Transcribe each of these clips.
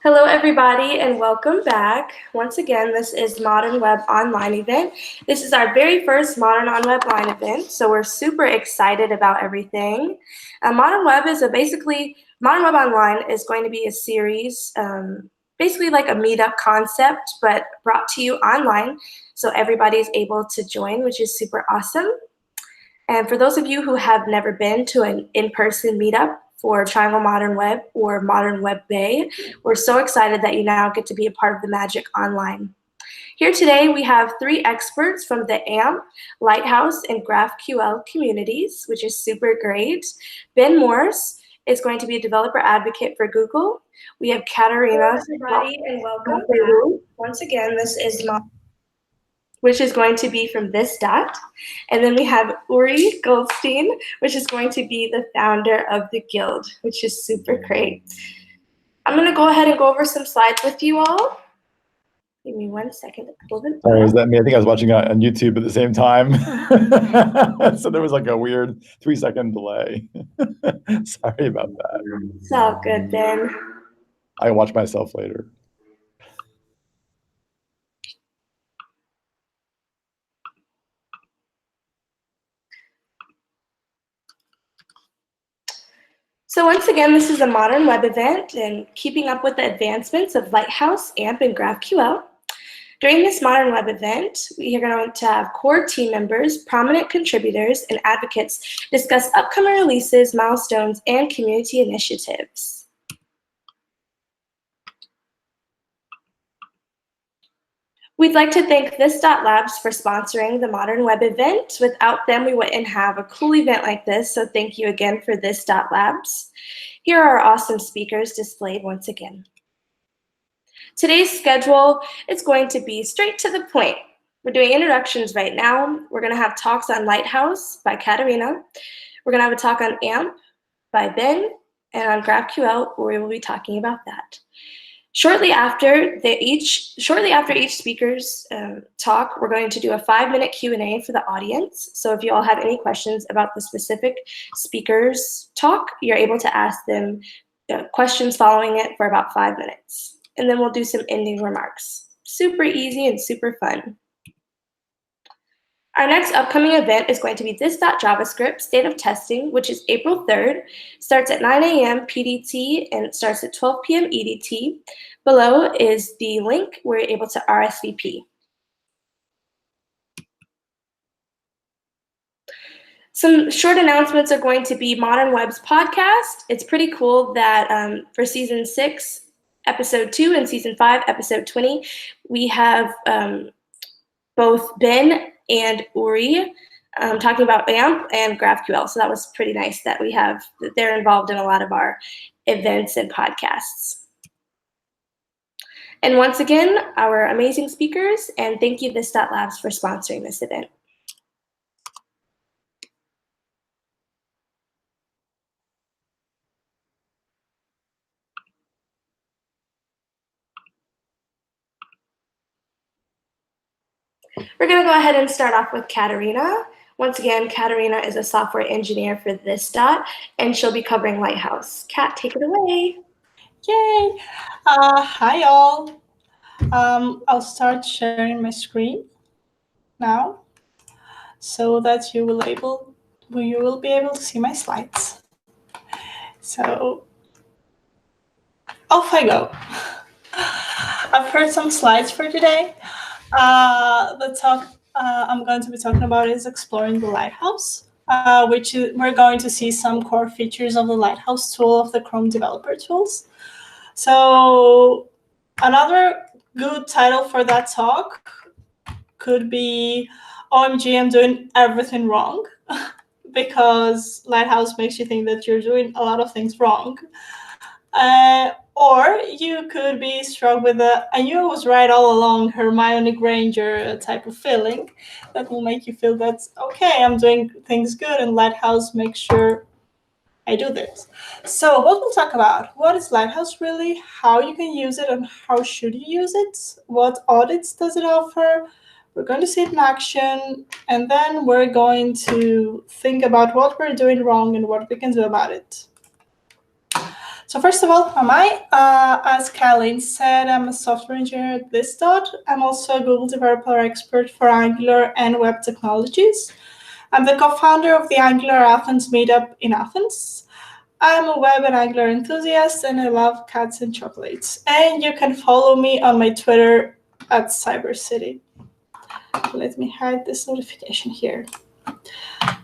Hello, everybody, and welcome back. Once again, this is Modern Web Online event. This is our very first Modern on Web Line event, so we're super excited about everything. Modern Web Online is going to be a series, basically like a meetup concept, but brought to you online, so everybody's able to join, which is super awesome. And for those of you who have never been to an in-person meetup for Triangle Modern Web or Modern Web Bay, we're so excited that you now get to be a part of the magic online. Here today we have 3 experts from the AMP, Lighthouse, and GraphQL communities, which is super great. Ben Morss is going to be a developer advocate for Google. We have Katerina. Hello, everybody, and welcome back. Once again, this is which is going to be from this dot. And then we have Uri Goldshtein, which is going to be the founder of the guild, which is super great. I'm going to go ahead and go over some slides with you all. Give me 1 second to pull them up. Sorry, is that me? I think I was watching on YouTube at the same time. So there was like a weird 3-second delay. Sorry about that. It's all good, Ben. I can watch myself later. So once again, this is a Modern Web event and keeping up with the advancements of Lighthouse, AMP, and GraphQL. During this Modern Web event, we are going to have core team members, prominent contributors, and advocates discuss upcoming releases, milestones, and community initiatives. We'd like to thank This.Labs for sponsoring the Modern Web event. Without them, we wouldn't have a cool event like this, so thank you again for This.Labs. Here are our awesome speakers displayed once again. Today's schedule is going to be straight to the point. We're doing introductions right now. We're going to have talks on Lighthouse by Katerina. We're going to have a talk on AMP by Ben, and on GraphQL, where we will be talking about that. Shortly after each speaker's talk, we're going to do a 5-minute Q&A for the audience. So if you all have any questions about the specific speaker's talk, you're able to ask them questions following it for about 5 minutes. And then we'll do some ending remarks. Super easy and super fun. Our next upcoming event is going to be This.JavaScript State of Testing, which is April 3rd. Starts at 9 a.m. PDT and starts at 12 p.m. EDT. Below is the link where you're able to RSVP. Some short announcements are going to be Modern Web's podcast. It's pretty cool that for Season 6, Episode 2, and Season 5, Episode 20, we have both Ben and Uri talking about AMP and GraphQL. So that was pretty nice that they're involved in a lot of our events and podcasts. And once again, our amazing speakers, and thank you This.Labs for sponsoring this event. We're going to go ahead and start off with Katerina. Once again, Katerina is a software engineer for This.Dot, and she'll be covering Lighthouse. Kat, take it away. Yay! Hi, all. I'll start sharing my screen now so that you will be able to see my slides. So off I go. I've heard some slides for today. The talk I'm going to be talking about is exploring the Lighthouse, we're going to see some core features of the Lighthouse tool of the Chrome developer tools. So another good title for that talk could be OMG, I'm doing everything wrong, because Lighthouse makes you think that you're doing a lot of things wrong. Or you could be struck with I knew I was right all along, Hermione Granger type of feeling that will make you feel that, okay, I'm doing things good, and Lighthouse makes sure I do this. So what we'll talk about, what is Lighthouse really, how you can use it, and how should you use it, what audits does it offer. We're going to see it in action, and then we're going to think about what we're doing wrong and what we can do about it. So first of all, who am I? As Katerina said, I'm a software engineer at ThisDot. I'm also a Google developer expert for Angular and web technologies. I'm the co-founder of the Angular Athens meetup in Athens. I'm a web and Angular enthusiast, and I love cats and chocolates. And you can follow me on my Twitter at CyberCity. Let me hide this notification here.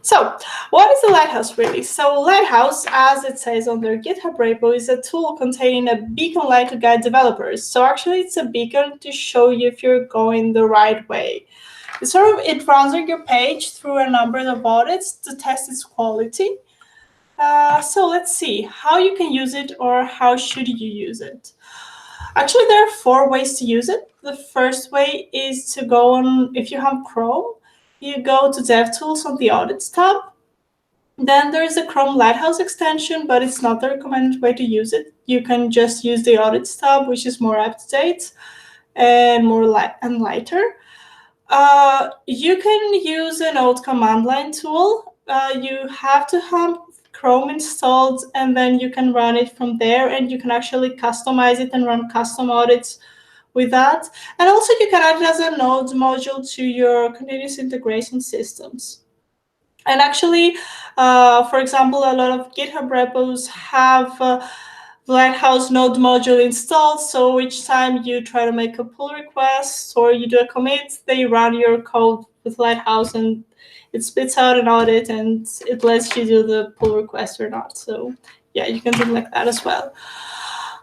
So, what is the Lighthouse really? So, Lighthouse, as it says on their GitHub repo, is a tool containing a beacon light to guide developers. So, actually, it's a beacon to show you if you're going the right way. It runs on your page through a number of audits to test its quality. So, let's see how you can use it, or how should you use it. Actually, there are 4 ways to use it. The first way is to go on, if you have Chrome, you go to DevTools on the Audits tab. Then there is a Chrome Lighthouse extension, but it's not the recommended way to use it. You can just use the Audits tab, which is more up-to-date and more lighter. You can use an old command line tool. You have to have Chrome installed, and then you can run it from there, and you can actually customize it and run custom audits with that. And also you can add it as a node module to your continuous integration systems. And actually, for example, a lot of GitHub repos have the Lighthouse node module installed. So each time you try to make a pull request or you do a commit, they run your code with Lighthouse, and it spits out an audit and it lets you do the pull request or not. So yeah, you can do it like that as well.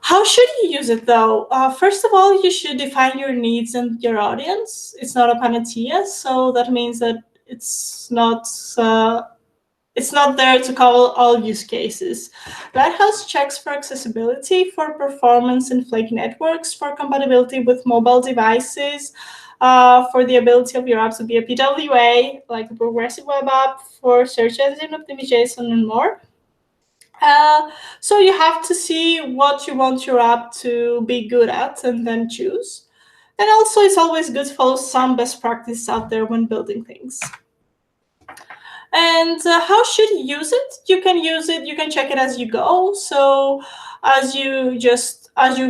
How should you use it though? First of all, you should define your needs and your audience. It's not a panacea, so that means that it's not there to cover all use cases. Lighthouse checks for accessibility, for performance in flaky networks, for compatibility with mobile devices, for the ability of your app to be a PWA, like a progressive web app, for search engine optimization, and more. So you have to see what you want your app to be good at and then choose. And also, it's always good to follow some best practices out there when building things. And how should you use it? You can use it, you can check it as you go. So as you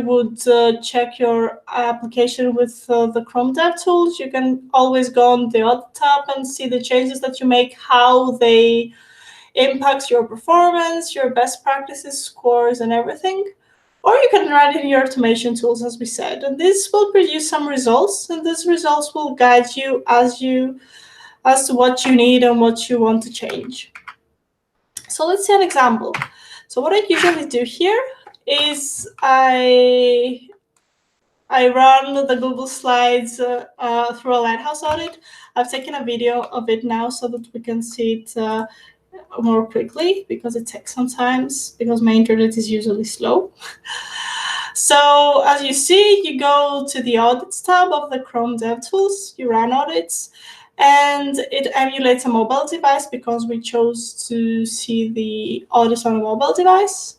would check your application with the Chrome DevTools, you can always go on the Audit tab and see the changes that you make, how they impacts your performance, your best practices, scores, and everything. Or you can run it in your automation tools, as we said. And this will produce some results, and these results will guide you as to what you need and what you want to change. So let's see an example. So what I usually do here is I run the Google Slides through a Lighthouse audit. I've taken a video of it now so that we can see it more quickly, because it takes some time, because my internet is usually slow. So as you see, you go to the Audits tab of the Chrome DevTools, you run audits, and it emulates a mobile device because we chose to see the audits on a mobile device.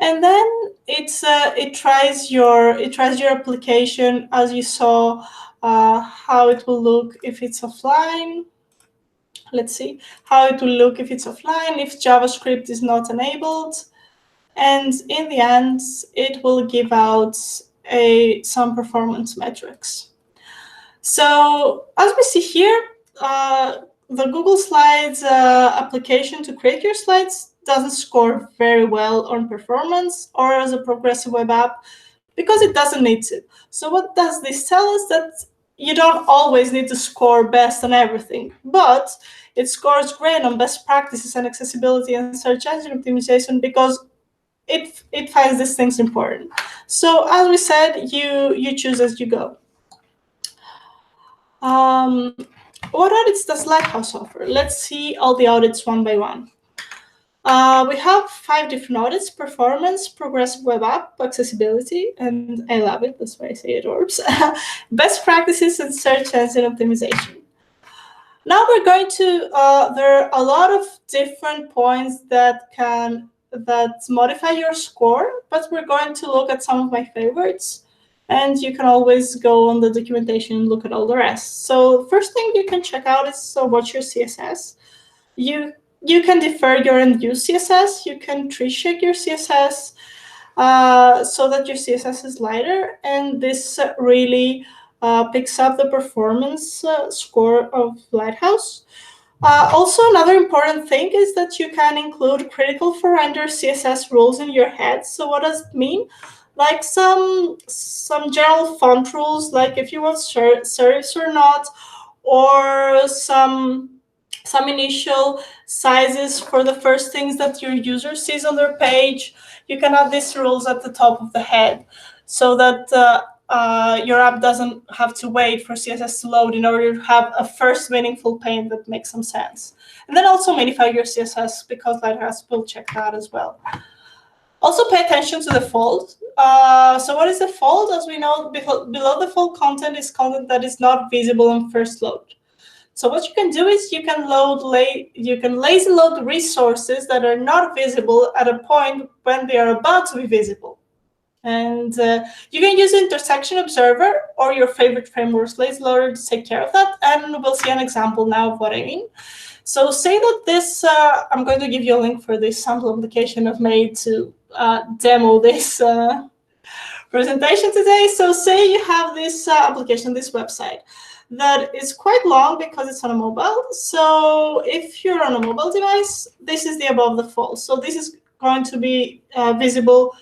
And then it tries your application, as you saw, how it will look if it's offline. Let's see how it will look if it's offline, if JavaScript is not enabled. And in the end, it will give out some performance metrics. So as we see here, the Google Slides application to create your slides doesn't score very well on performance or as a progressive web app, because it doesn't need to. So what does this tell us? That you don't always need to score best on everything, but it scores great on best practices and accessibility and search engine optimization, because it finds these things important. So as we said, you choose as you go. What audits does Lighthouse offer? Let's see all the audits one by one. We have 5 different audits: performance, progressive web app, accessibility, and I love it, that's why I say it works, best practices, and search engine optimization. Now we're going to, there are a lot of different points that modify your score, but we're going to look at some of my favorites. And you can always go on the documentation and look at all the rest. So first thing you can check out is what's your CSS. You can defer your end-use CSS. You can tree shake your CSS. so that your CSS is lighter, and this really picks up the performance score of Lighthouse. Also, another important thing is that you can include critical for render CSS rules in your head. So what does it mean? Like some general font rules, like if you want serifs or not, or some initial sizes for the first things that your user sees on their page. You can add these rules at the top of the head so that your app doesn't have to wait for CSS to load in order to have a first meaningful pane that makes some sense. And then also minify your CSS, because Lighthouse will check that as well. Also pay attention to the fold. So what is the fold? As we know, below the fold content is content that is not visible on first load. So what you can do is you can lazy load resources that are not visible at a point when they are about to be visible. And you can use Intersection Observer or your favorite framework's lazy loader to take care of that. And we'll see an example now of what I mean. So say that this, I'm going to give you a link for this sample application I've made to demo this presentation today. So say you have this application, this website, that is quite long because it's on a mobile. So if you're on a mobile device, this is the above the fold. So this is going to be visible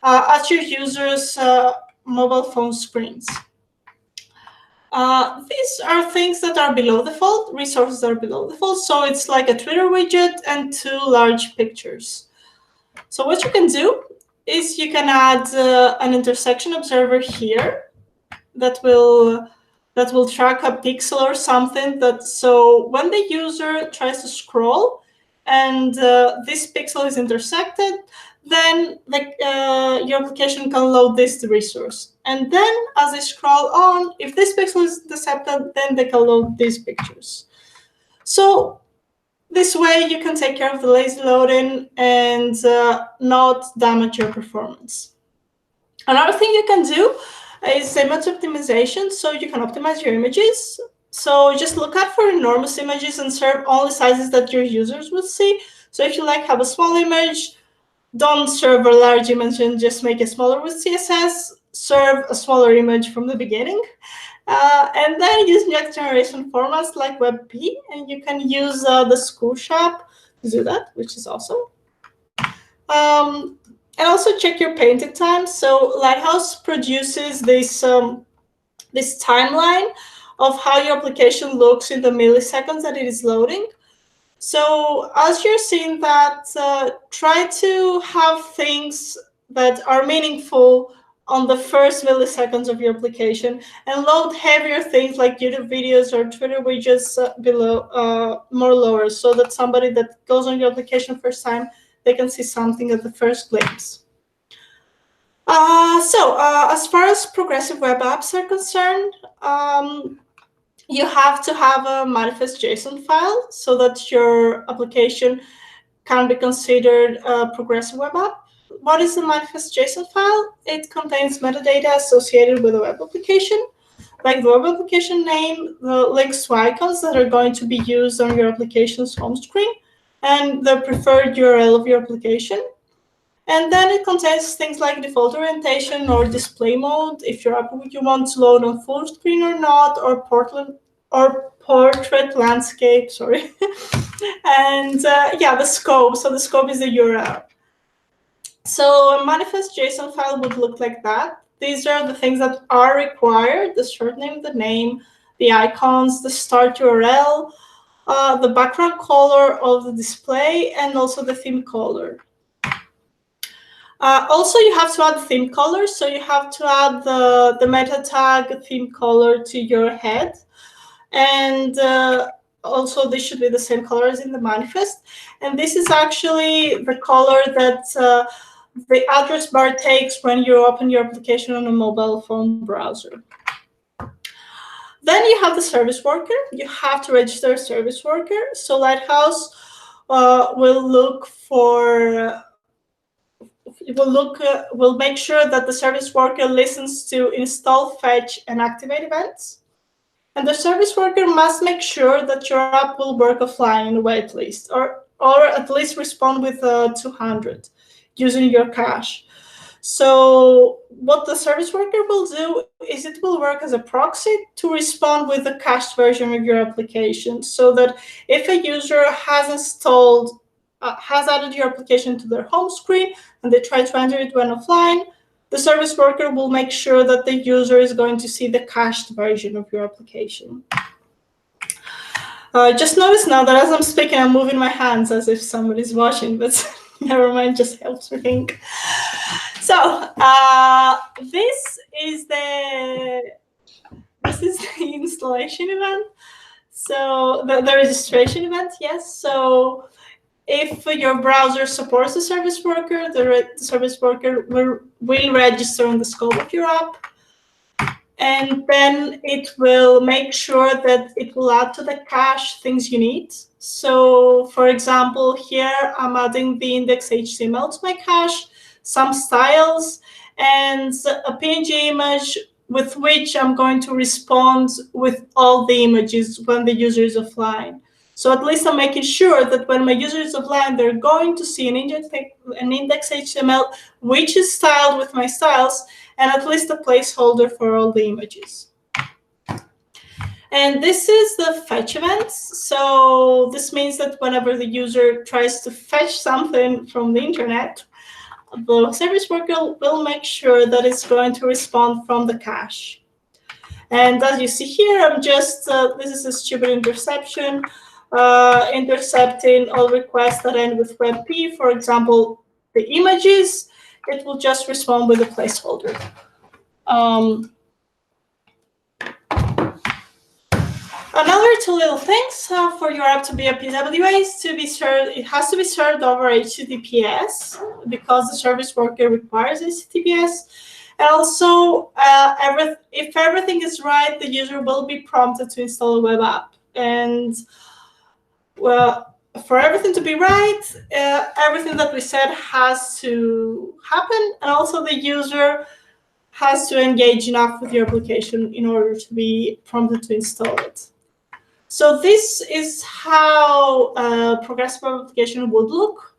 at your users' mobile phone screens. These are things that are below the fold, resources that are below the fold. So it's like a Twitter widget and 2 large pictures. So what you can do is you can add an intersection observer here that will track a pixel or something. So when the user tries to scroll and this pixel is intersected, then your application can load this resource. And then as they scroll on, if this pixel is intercepted, then they can load these pictures. So this way you can take care of the lazy loading and not damage your performance. Another thing you can do is image optimization. So you can optimize your images. So just look out for enormous images and serve only sizes that your users would see. So if you have a small image, don't serve a large image and just make it smaller with CSS. Serve a smaller image from the beginning. And then use next generation formats like WebP. And you can use the school shop to do that, which is awesome. And also check your painting time. So Lighthouse produces this timeline of how your application looks in the milliseconds that it is loading. So as you're seeing that, try to have things that are meaningful on the first milliseconds of your application, and load heavier things like YouTube videos or Twitter widgets below, more lower, so that somebody that goes on your application first time, they can see something at the first glimpse. As far as progressive web apps are concerned, you have to have a manifest JSON file so that your application can be considered a progressive web app. What is the manifest JSON file? It contains metadata associated with the web application, like the web application name, the links to icons that are going to be used on your application's home screen, and the preferred URL of your application. And then it contains things like default orientation or display mode, if your app you want to load on full screen or not, or portrait landscape, sorry. And yeah, the scope. So the scope is the URL. So a manifest JSON file would look like that. These are the things that are required: the short name, the name, the icons, the start URL, the background color of the display, and also the theme color. Also, you have to add theme colors. So you have to add the meta tag theme color to your head. And also, this should be the same color as in the manifest. And this is actually the color that the address bar takes when you open your application on a mobile phone browser. Then you have the service worker. You have to register a service worker. So Lighthouse will make sure that the service worker listens to install, fetch, and activate events. And the service worker must make sure that your app will work offline in a waitlist, or at least respond with 200 using your cache. So what the service worker will do is it will work as a proxy to respond with the cached version of your application, so that if a user has installed, has added your application to their home screen and they try to enter it when offline, the service worker will make sure that the user is going to see the cached version of your application. Just notice now that as I'm speaking, I'm moving my hands as if somebody's watching, but never mind, just helps me think. So this is the installation event. So the registration event, yes. So if your browser supports the service worker, the service worker will register in the scope of your app. And then it will make sure that it will add to the cache things you need. So for example, here I'm adding the index.html to my cache, some styles, and a PNG image with which I'm going to respond with all the images when the user is offline. So at least I'm making sure that when my user is offline, they're going to see an index.html which is styled with my styles, and at least a placeholder for all the images. And this is the fetch event. So this means that whenever the user tries to fetch something from the internet, the service worker will make sure that it's going to respond from the cache. And as you see here, I'm just, this is a stupid interception, intercepting all requests that end with WebP. For example, the images, it will just respond with a placeholder. Another two little things for your app to be a PWA is to be served. It has to be served over HTTPS because the service worker requires HTTPS. And also, if everything is right, the user will be prompted to install a web app. And well, for everything to be right, everything that we said has to happen, and also the user has to engage enough with your application in order to be prompted to install it. So this is how a progressive application would look.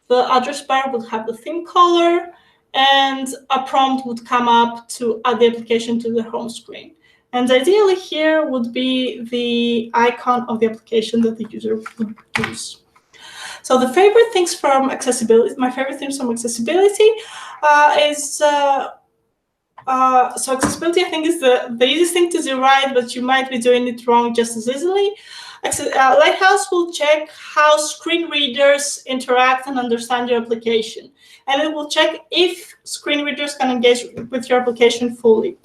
The address bar would have the theme color, and a prompt would come up to add the application to the home screen. And ideally here would be the icon of the application that the user would use. So the favorite things from accessibility, my favorite things from accessibility is, so accessibility I think is the easiest thing to do right, but you might be doing it wrong just as easily. Lighthouse will check how screen readers interact and understand your application. And it will check if screen readers can engage with your application fully.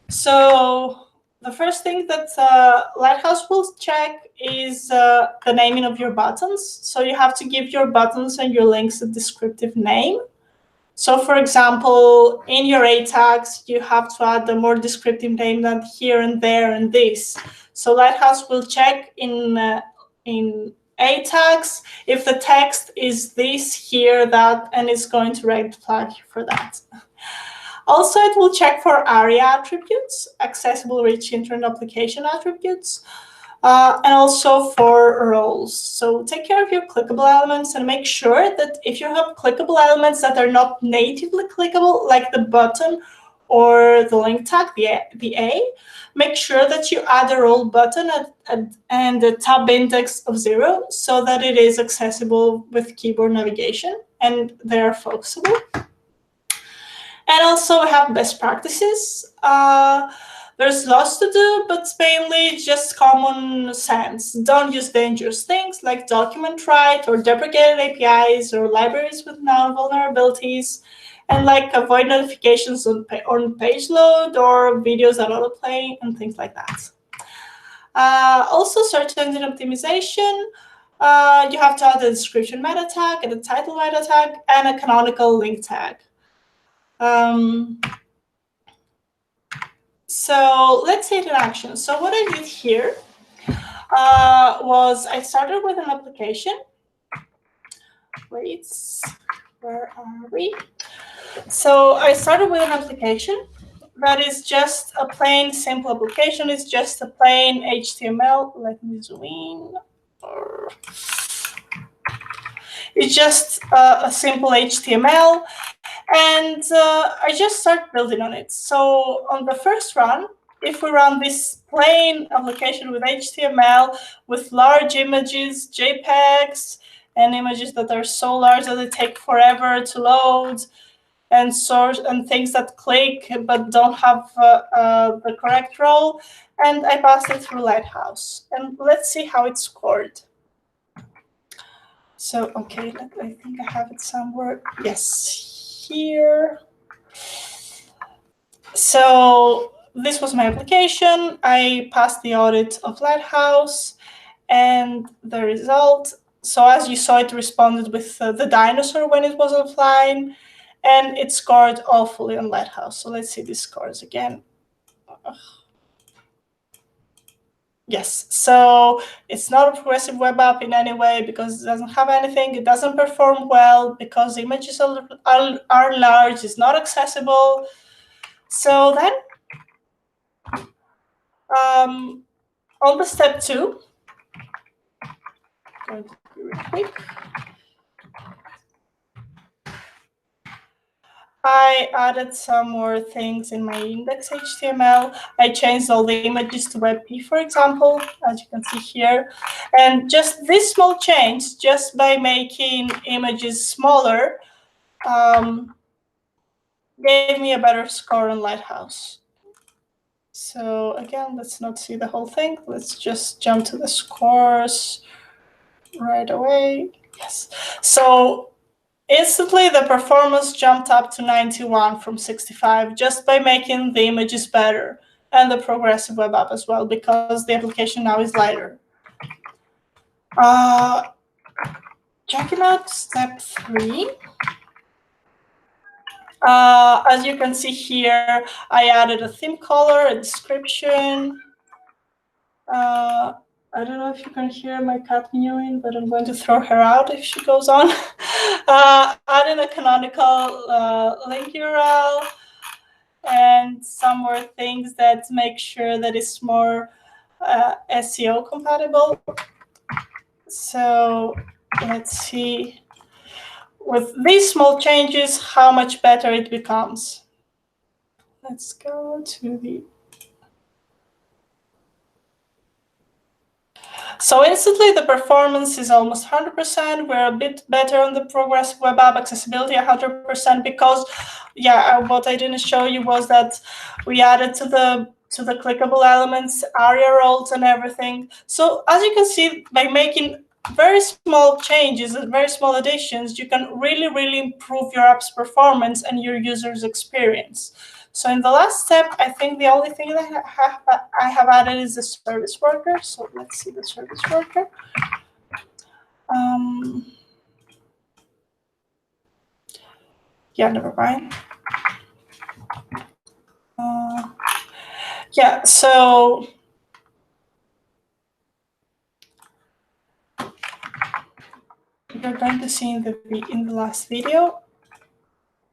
So the first thing that Lighthouse will check is the naming of your buttons. So you have to give your buttons and your links a descriptive name. So for example, in your A tags, you have to add a more descriptive name than here and there and this. So Lighthouse will check in A tags if the text is this, here, that, and it's going to red flag for that. Also, it will check for ARIA attributes, accessible rich internet application attributes, and also for roles. So take care of your clickable elements and make sure that if you have clickable elements that are not natively clickable, like the button or the link tag, the A, make sure that you add a role button and a tab index of 0 so that it is accessible with keyboard navigation and they are focusable. And also we have best practices. There's lots to do, but mainly just common sense. Don't use dangerous things like document write or deprecated APIs or libraries with known vulnerabilities, and like avoid notifications on page load or videos that autoplay and things like that. Also, search engine optimization. You have to add a description meta tag and a title meta tag and a canonical link tag. So let's see it in action. So what I did here was I started with an application. Wait, where are we? So I started with an application that is just a plain simple application. It's just a plain HTML. Let me zoom in. It's just a simple HTML, and I just start building on it. So on the first run, if we run this plain application with HTML, with large images, JPEGs, and images that are so large that they take forever to load, and source and things that click but don't have the correct role, and I passed it through Lighthouse. And let's see how it scored. So, okay, I think I have it somewhere. Yes, here. So this was my application. I passed the audit of Lighthouse, and the result. So as you saw, it responded with the dinosaur when it was offline, and it scored awfully on Lighthouse. So let's see these scores again. Yes, so it's not a progressive web app in any way because it doesn't have anything. It doesn't perform well because the images are large. It's not accessible. So then, on the step 2, going to be real quick. I added some more things in my index HTML. I changed all the images to WebP, for example, as you can see here. And just this small change, just by making images smaller, gave me a better score on Lighthouse. So again, let's not see the whole thing. Let's just jump to the scores right away. Yes. So instantly, the performance jumped up to 91 from 65 just by making the images better, and the progressive web app as well, because the application now is lighter. Checking out step 3. As you can see here, I added a theme color, a description. I don't know if you can hear my cat mewing, but I'm going to throw her out if she goes on. Adding a canonical link URL and some more things that make sure that it's more SEO compatible. So let's see, with these small changes, how much better it becomes. Let's go to the... So instantly, the performance is almost 100%. We're a bit better on the progressive web app, accessibility 100%, because, yeah, what I didn't show you was that we added to the clickable elements, ARIA roles and everything. So as you can see, by making very small changes and very small additions, you can really, really improve your app's performance and your user's experience. So in the last step, I think the only thing that I have added is the service worker. So let's see the service worker. Yeah, never mind. Yeah, so you're going to see in the last video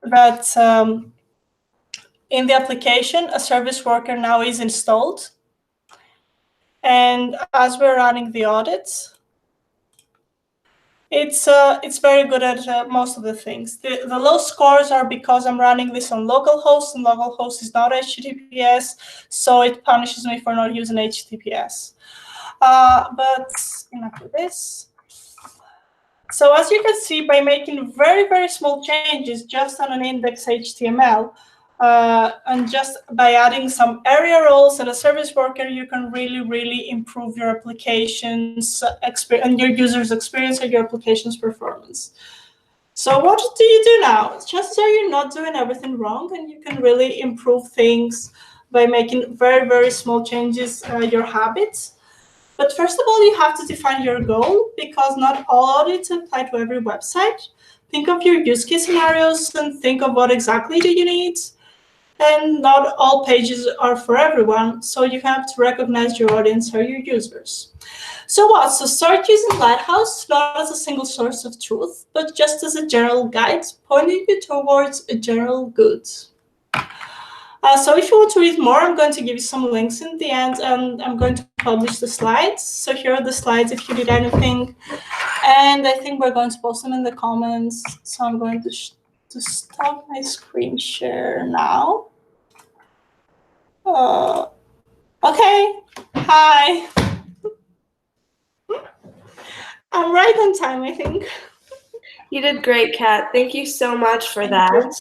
that in the application, a service worker now is installed. And as we're running the audits, it's very good at most of the things. The low scores are because I'm running this on localhost, and localhost is not HTTPS, so it punishes me for not using HTTPS. But enough of this. So as you can see, by making very, very small changes just on an index HTML, and just by adding some ARIA roles and a service worker, you can really, really improve your application's experience and your user's experience and your application's performance. So what do you do now? Chances are you're not doing everything wrong, and you can really improve things by making very, very small changes, your habits. But first of all, you have to define your goal, because not all audits apply to every website. Think of your use case scenarios and think of what exactly do you need. And not all pages are for everyone, so you have to recognize your audience or your users. So what? So start using Lighthouse not as a single source of truth, but just as a general guide pointing you towards a general good. So if you want to read more, I'm going to give you some links in the end, and I'm going to publish the slides. So here are the slides if you did anything. And I think we're going to post them in the comments. So I'm going to stop my screen share now. Okay, hi. I'm right on time, I think. You did great, Kat. Thank you so much for Thank that. you.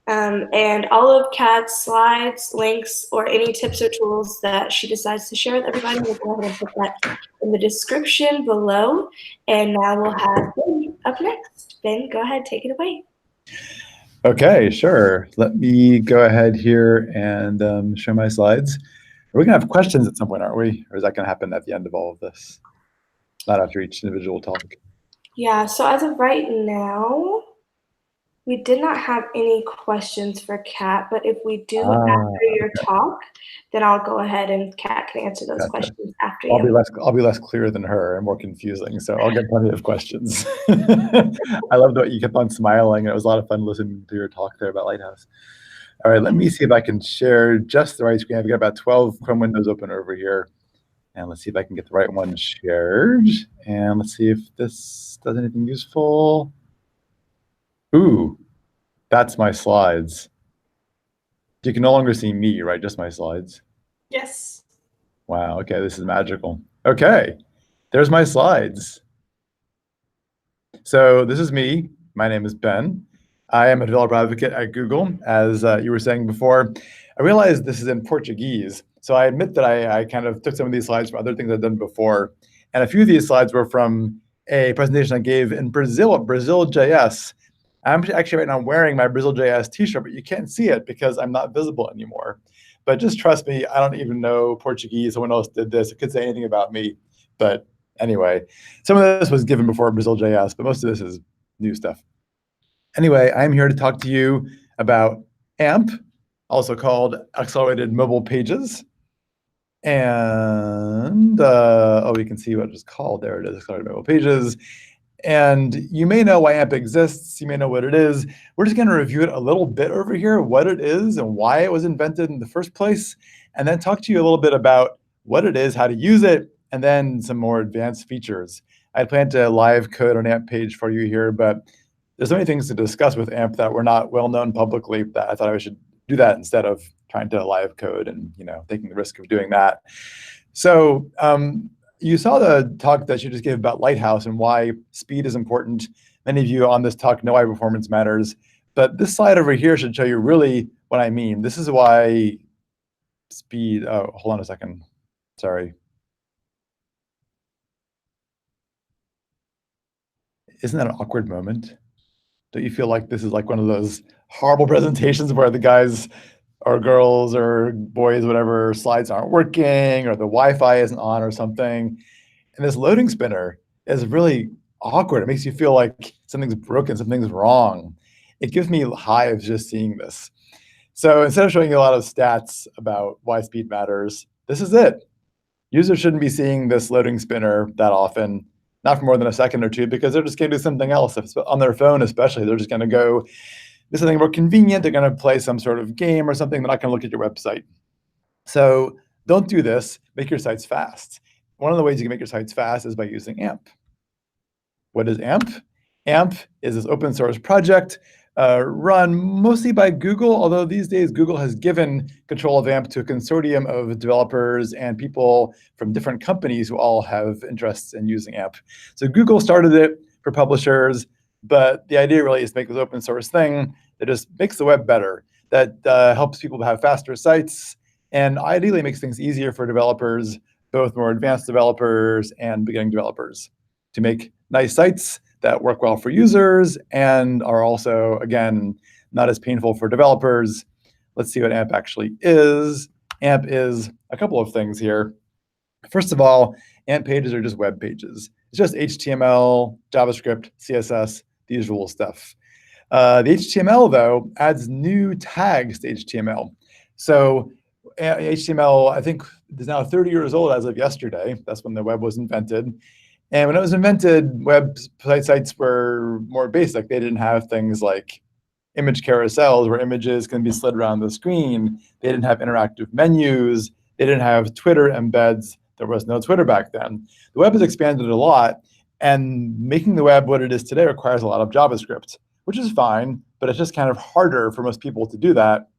And all of Kat's slides, links, or any tips or tools that she decides to share with everybody, we'll go ahead and put that in the description below. And now we'll have Ben up next. Ben, go ahead, take it away. Okay, sure. Let me go ahead here and show my slides. We're going to have questions at some point, aren't we? Or is that going to happen at the end of all of this? Not after each individual talk. Yeah, so as of right now, we did not have any questions for Kat, but if we do after your talk, then I'll go ahead and Kat can answer those questions after you. I'll be less clear than her and more confusing, so I'll get plenty of questions. I loved what you kept on smiling. It was a lot of fun listening to your talk there about Lighthouse. All right, let me see if I can share just the right screen. I've got about 12 Chrome windows open over here. And let's see if I can get the right one shared. And let's see if this does anything useful. Ooh, that's my slides. You can no longer see me, right? Just my slides. Yes. Wow, okay, this is magical. Okay, there's my slides. So this is me. My name is Ben. I am a developer advocate at Google, as you were saying before. I realized this is in Portuguese, so I admit that I kind of took some of these slides from other things I've done before. And a few of these slides were from a presentation I gave in Brazil at Brazil.js. I'm actually right now wearing my Brazil.js t-shirt, but you can't see it because I'm not visible anymore. But just trust me, I don't even know Portuguese. Someone else did this. It could say anything about me. But anyway, some of this was given before Brazil.js, but most of this is new stuff. Anyway, I'm here to talk to you about AMP, also called Accelerated Mobile Pages. And, oh, you can see what it's called. There it is, Accelerated Mobile Pages. And you may know why AMP exists. You may know what it is. We're just going to review it a little bit over here, what it is and why it was invented in the first place, and then talk to you a little bit about what it is, how to use it, and then some more advanced features. I planned to live code an AMP page for you here, but there's so many things to discuss with AMP that were not well known publicly that I thought I should do that instead of trying to live code and taking the risk of doing that. So you saw the talk that you just gave about Lighthouse and why speed is important. Many of you on this talk know why performance matters, but this slide over here should show you really what I mean. This is why speed, oh, hold on a second, sorry. Isn't that an awkward moment? Don't you feel like this is like one of those horrible presentations where the guys or girls or boys, whatever, slides aren't working or the Wi-Fi isn't on or something? And this loading spinner is really awkward. It makes you feel like something's broken, something's wrong. It gives me hives just seeing this. So instead of showing you a lot of stats about why speed matters, this is it. Users shouldn't be seeing this loading spinner that often, not for more than a second or two, because they're just going to do something else. If it's on their phone especially, they're just going to go do something more convenient. They're going to play some sort of game or something. They're not going to look at your website. So don't do this. Make your sites fast. One of the ways you can make your sites fast is by using AMP. What is AMP? AMP is this open source project run mostly by Google, although these days Google has given control of AMP to a consortium of developers and people from different companies who all have interests in using AMP. So Google started it for publishers, but the idea really is to make this open source thing that just makes the web better, that helps people to have faster sites, and ideally makes things easier for developers, both more advanced developers and beginning developers, to make nice sites that work well for users and are also, again, not as painful for developers. Let's see what AMP actually is. AMP is a couple of things here. First of all, AMP pages are just web pages. It's just HTML, JavaScript, CSS, the usual stuff. The HTML, though, adds new tags to HTML. So HTML, I think, is now 30 years old as of yesterday. That's when the web was invented. And when it was invented, web sites were more basic. They didn't have things like image carousels where images can be slid around the screen. They didn't have interactive menus. They didn't have Twitter embeds. There was no Twitter back then. The web has expanded a lot, and making the web what it is today requires a lot of JavaScript, which is fine, but it's just kind of harder for most people to do that.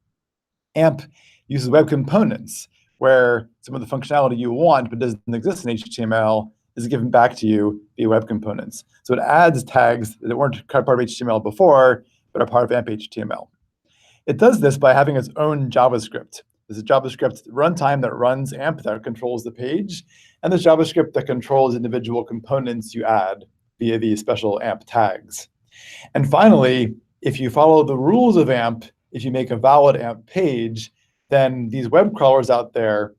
AMP uses web components, where some of the functionality you want but doesn't exist in HTML is given back to you via web components. So it adds tags that weren't part of HTML before, but are part of AMP HTML. It does this by having its own JavaScript. There's a JavaScript runtime that runs AMP that controls the page, and there's JavaScript that controls individual components you add via these special AMP tags. And finally, if you follow the rules of AMP, if you make a valid AMP page, then these web crawlers out there,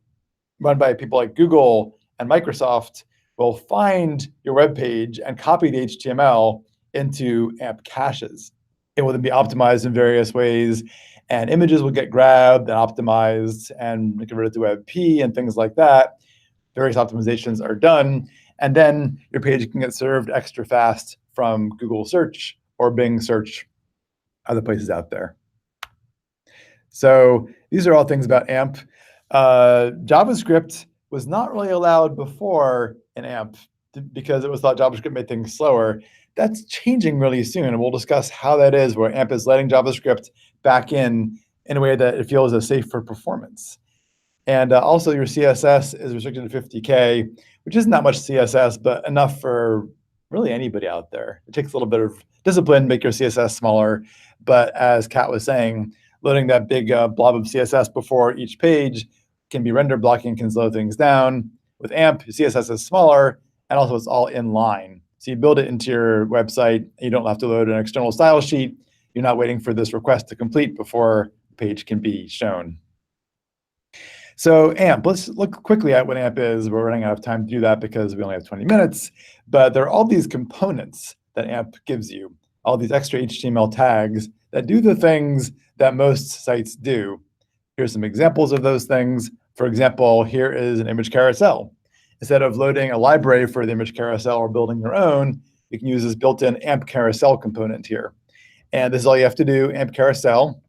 run by people like Google and Microsoft, will find your web page and copy the HTML into AMP caches. It will then be optimized in various ways, and images will get grabbed and optimized and converted to WebP and things like that. Various optimizations are done, and then your page can get served extra fast from Google search or Bing search, other places out there. So these are all things about AMP. JavaScript was not really allowed before in AMP because it was thought JavaScript made things slower. That's changing really soon, and we'll discuss how that is, where AMP is letting JavaScript back in a way that it feels is safe for performance. And also your CSS is restricted to 50K, which isn't that much CSS, but enough for really anybody out there. It takes a little bit of discipline to make your CSS smaller, but as Kat was saying, loading that big blob of CSS before each page can be render blocking, can slow things down. With AMP, CSS is smaller, and also it's all in line. So you build it into your website, and you don't have to load an external style sheet. You're not waiting for this request to complete before the page can be shown. So AMP, let's look quickly at what AMP is. We're running out of time to do that because we only have 20 minutes. But there are all these components that AMP gives you, all these extra HTML tags that do the things that most sites do. Here's some examples of those things. For example, here is an image carousel. Instead of loading a library for the image carousel or building your own, you can use this built-in AMP carousel component here. And this is all you have to do, AMP carousel.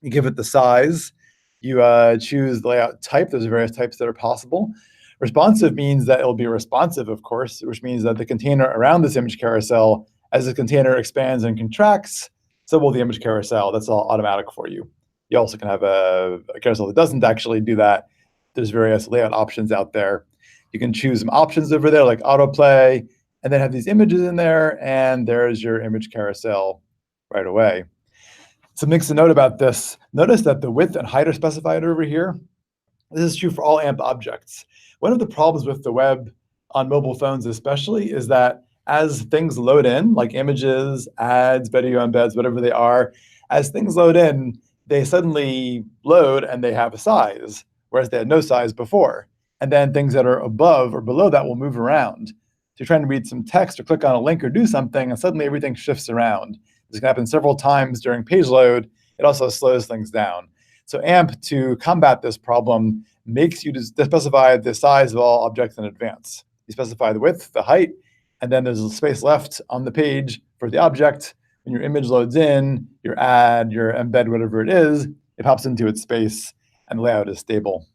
You give it the size. You choose the layout type. There's various types that are possible. Responsive means that it'll be responsive, of course, which means that the container around this image carousel, as the container expands and contracts, so will the image carousel. That's all automatic for you. You also can have a carousel that doesn't actually do that. There's various layout options out there. You can choose some options over there like autoplay, and then have these images in there, and there's your image carousel right away. Some things to note about this. Notice that the width and height are specified over here. This is true for all AMP objects. One of the problems with the web, on mobile phones especially, is that as things load in, like images, ads, video embeds, whatever they are, as things load in, they suddenly load and they have a size, whereas they had no size before. And then things that are above or below that will move around. So you're trying to read some text or click on a link or do something, and suddenly everything shifts around. This can happen several times during page load. It also slows things down. So AMP, to combat this problem, makes you specify the size of all objects in advance. You specify the width, the height, and then there's a space left on the page for the object. When your image loads in, your ad, your embed, whatever it is, it pops into its space, and the layout is stable.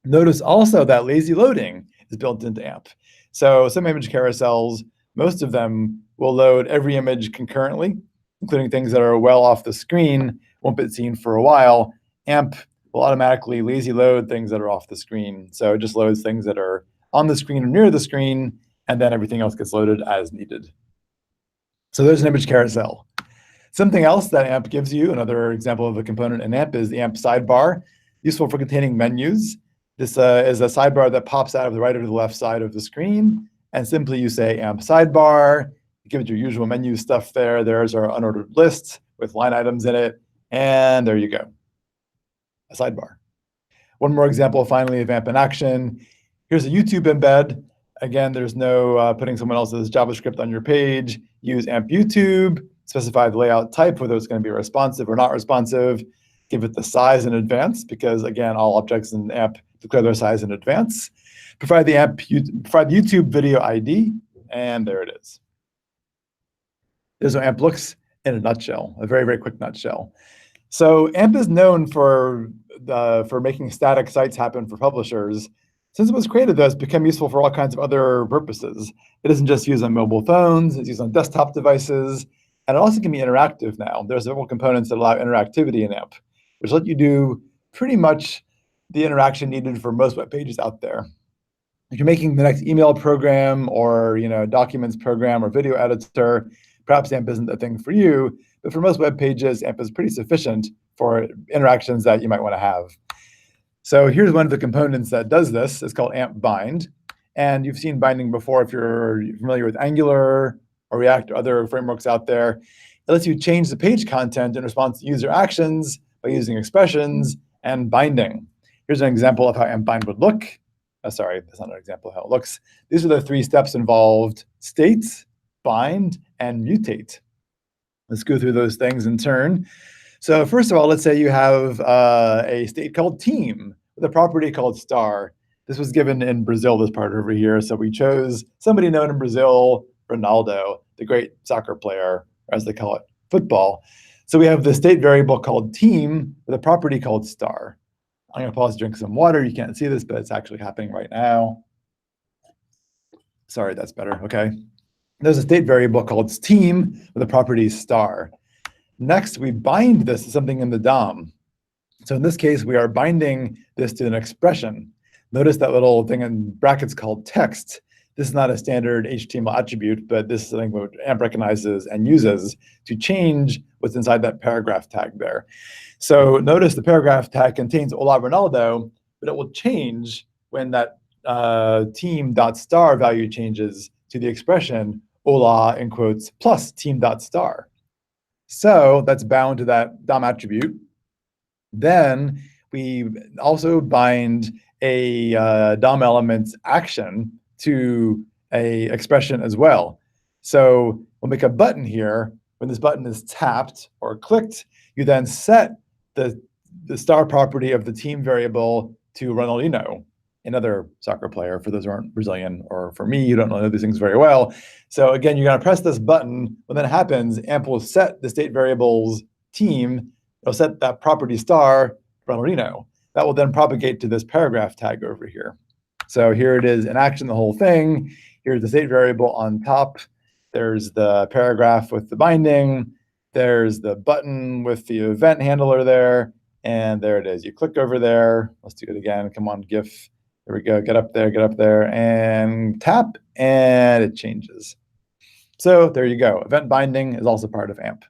Notice also that lazy loading is built into AMP. So some image carousels, most of them will load every image concurrently, including things that are well off the screen, won't be seen for a while. AMP will automatically lazy load things that are off the screen. So it just loads things that are on the screen or near the screen, and then everything else gets loaded as needed. So there's an image carousel. Something else that AMP gives you, another example of a component in AMP, is the AMP sidebar, useful for containing menus. This is a sidebar that pops out of the right or the left side of the screen, and simply you say AMP sidebar, you give it your usual menu stuff there. There's our unordered list with line items in it, and there you go, a sidebar. One more example, finally, of AMP in action. Here's a YouTube embed. Again, there's no putting someone else's JavaScript on your page. Use AMP YouTube, specify the layout type, whether it's going to be responsive or not responsive. Give it the size in advance, because again, all objects in AMP declare their size in advance. Provide the YouTube video ID, and there it is. There's how AMP looks in a nutshell, a very, very quick nutshell. So AMP is known for making static sites happen for publishers. Since it was created, though, it's become useful for all kinds of other purposes. It isn't just used on mobile phones, it's used on desktop devices, and it also can be interactive now. There's several components that allow interactivity in AMP, which let you do pretty much the interaction needed for most web pages out there. If you're making the next email program or documents program or video editor, perhaps AMP isn't the thing for you, but for most web pages, AMP is pretty sufficient for interactions that you might want to have. So here's one of the components that does this. It's called AMP bind. And you've seen binding before if you're familiar with Angular or React or other frameworks out there. It lets you change the page content in response to user actions by using expressions and binding. Here's an example of how AMP bind would look. Sorry, that's not an example of how it looks. These are the 3 steps involved: state, bind, and mutate. Let's go through those things in turn. So first of all, let's say you have a state called team with a property called star. This was given in Brazil, this part over here. So we chose somebody known in Brazil, Ronaldo, the great soccer player, or as they call it, football. So we have the state variable called team with a property called star. I'm going to pause to drink some water. You can't see this, but it's actually happening right now. Sorry, that's better. OK. There's a state variable called team with a property star. Next, we bind this to something in the DOM. So in this case, we are binding this to an expression. Notice that little thing in brackets called text. This is not a standard HTML attribute, but this is something that AMP recognizes and uses to change what's inside that paragraph tag there. So notice the paragraph tag contains Hola Ronaldo, but it will change when that team.star value changes to the expression Hola, in quotes, plus team.star. So that's bound to that DOM attribute. Then we also bind a DOM element action to a expression as well. So we'll make a button here. When this button is tapped or clicked, you then set the star property of the team variable to Ronaldinho, another soccer player, for those who aren't Brazilian, or for me, you don't know these things very well. So again, you're going to press this button. When that happens, AMP will set the state variable's team. It'll set that property star, Ronaldinho. That will then propagate to this paragraph tag over here. So here it is in action, the whole thing. Here's the state variable on top. There's the paragraph with the binding. There's the button with the event handler there. And there it is. You click over there. Let's do it again. Come on, GIF. There we go. Get up there, and tap, and it changes. So there you go. Event binding is also part of AMP.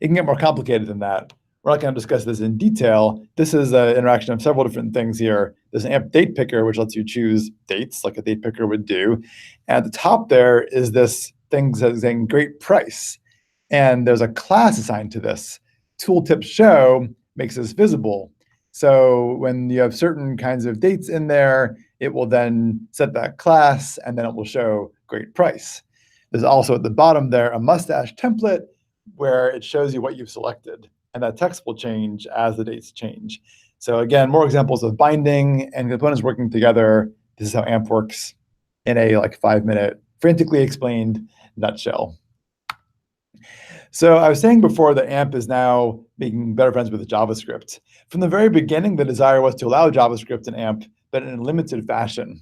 It can get more complicated than that. We're not going to discuss this in detail. This is an interaction of several different things here. There's an AMP date picker, which lets you choose dates like a date picker would do. And at the top there is this thing saying great price. And there's a class assigned to this. Tooltip show makes this visible. So when you have certain kinds of dates in there, it will then set that class, and then it will show great price. There's also at the bottom there a mustache template where it shows you what you've selected. And that text will change as the dates change. So again, more examples of binding and components working together. This is how AMP works in a 5-minute, frantically explained nutshell. So I was saying before that AMP is now making better friends with JavaScript. From the very beginning, the desire was to allow JavaScript in AMP, but in a limited fashion.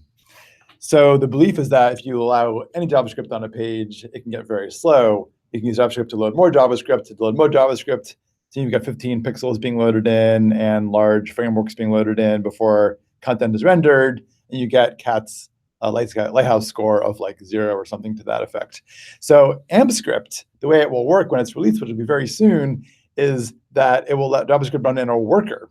So the belief is that if you allow any JavaScript on a page, it can get very slow. You can use JavaScript to load more JavaScript, So you've got 15 pixels being loaded in and large frameworks being loaded in before content is rendered, and you get Cat's Lighthouse score of 0 or something to that effect. So AMP script, the way it will work when it's released, which will be very soon, is that it will let JavaScript run in a worker.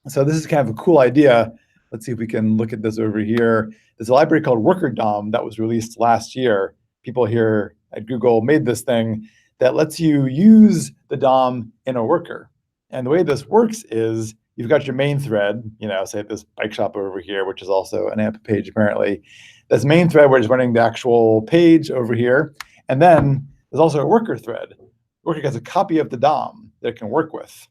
So this is kind of a cool idea. Let's see if we can look at this over here. There's a library called Worker DOM that was released last year. People here at Google made this thing that lets you use the DOM in a worker. And the way this works is you've got your main thread, say this bike shop over here, which is also an AMP page apparently. This main thread where it's running the actual page over here. And then there's also a worker thread. The worker gets a copy of the DOM that it can work with.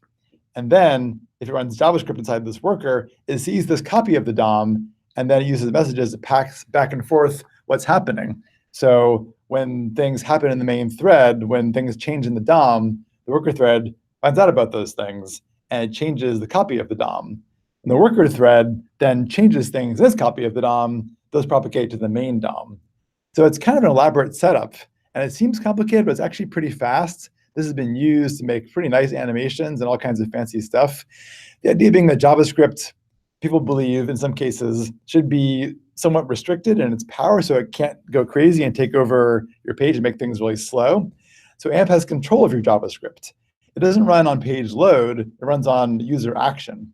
And then if it runs JavaScript inside this worker, it sees this copy of the DOM, and then it uses messages to pass back and forth what's happening. So when things happen in the main thread, when things change in the DOM, the worker thread finds out about those things and it changes the copy of the DOM. And the worker thread then changes things in this copy of the DOM, those propagate to the main DOM. So it's kind of an elaborate setup, and it seems complicated, but it's actually pretty fast. This has been used to make pretty nice animations and all kinds of fancy stuff. The idea being that JavaScript, people believe in some cases, should be somewhat restricted in its power, so it can't go crazy and take over your page and make things really slow. So AMP has control of your JavaScript. It doesn't run on page load, it runs on user action.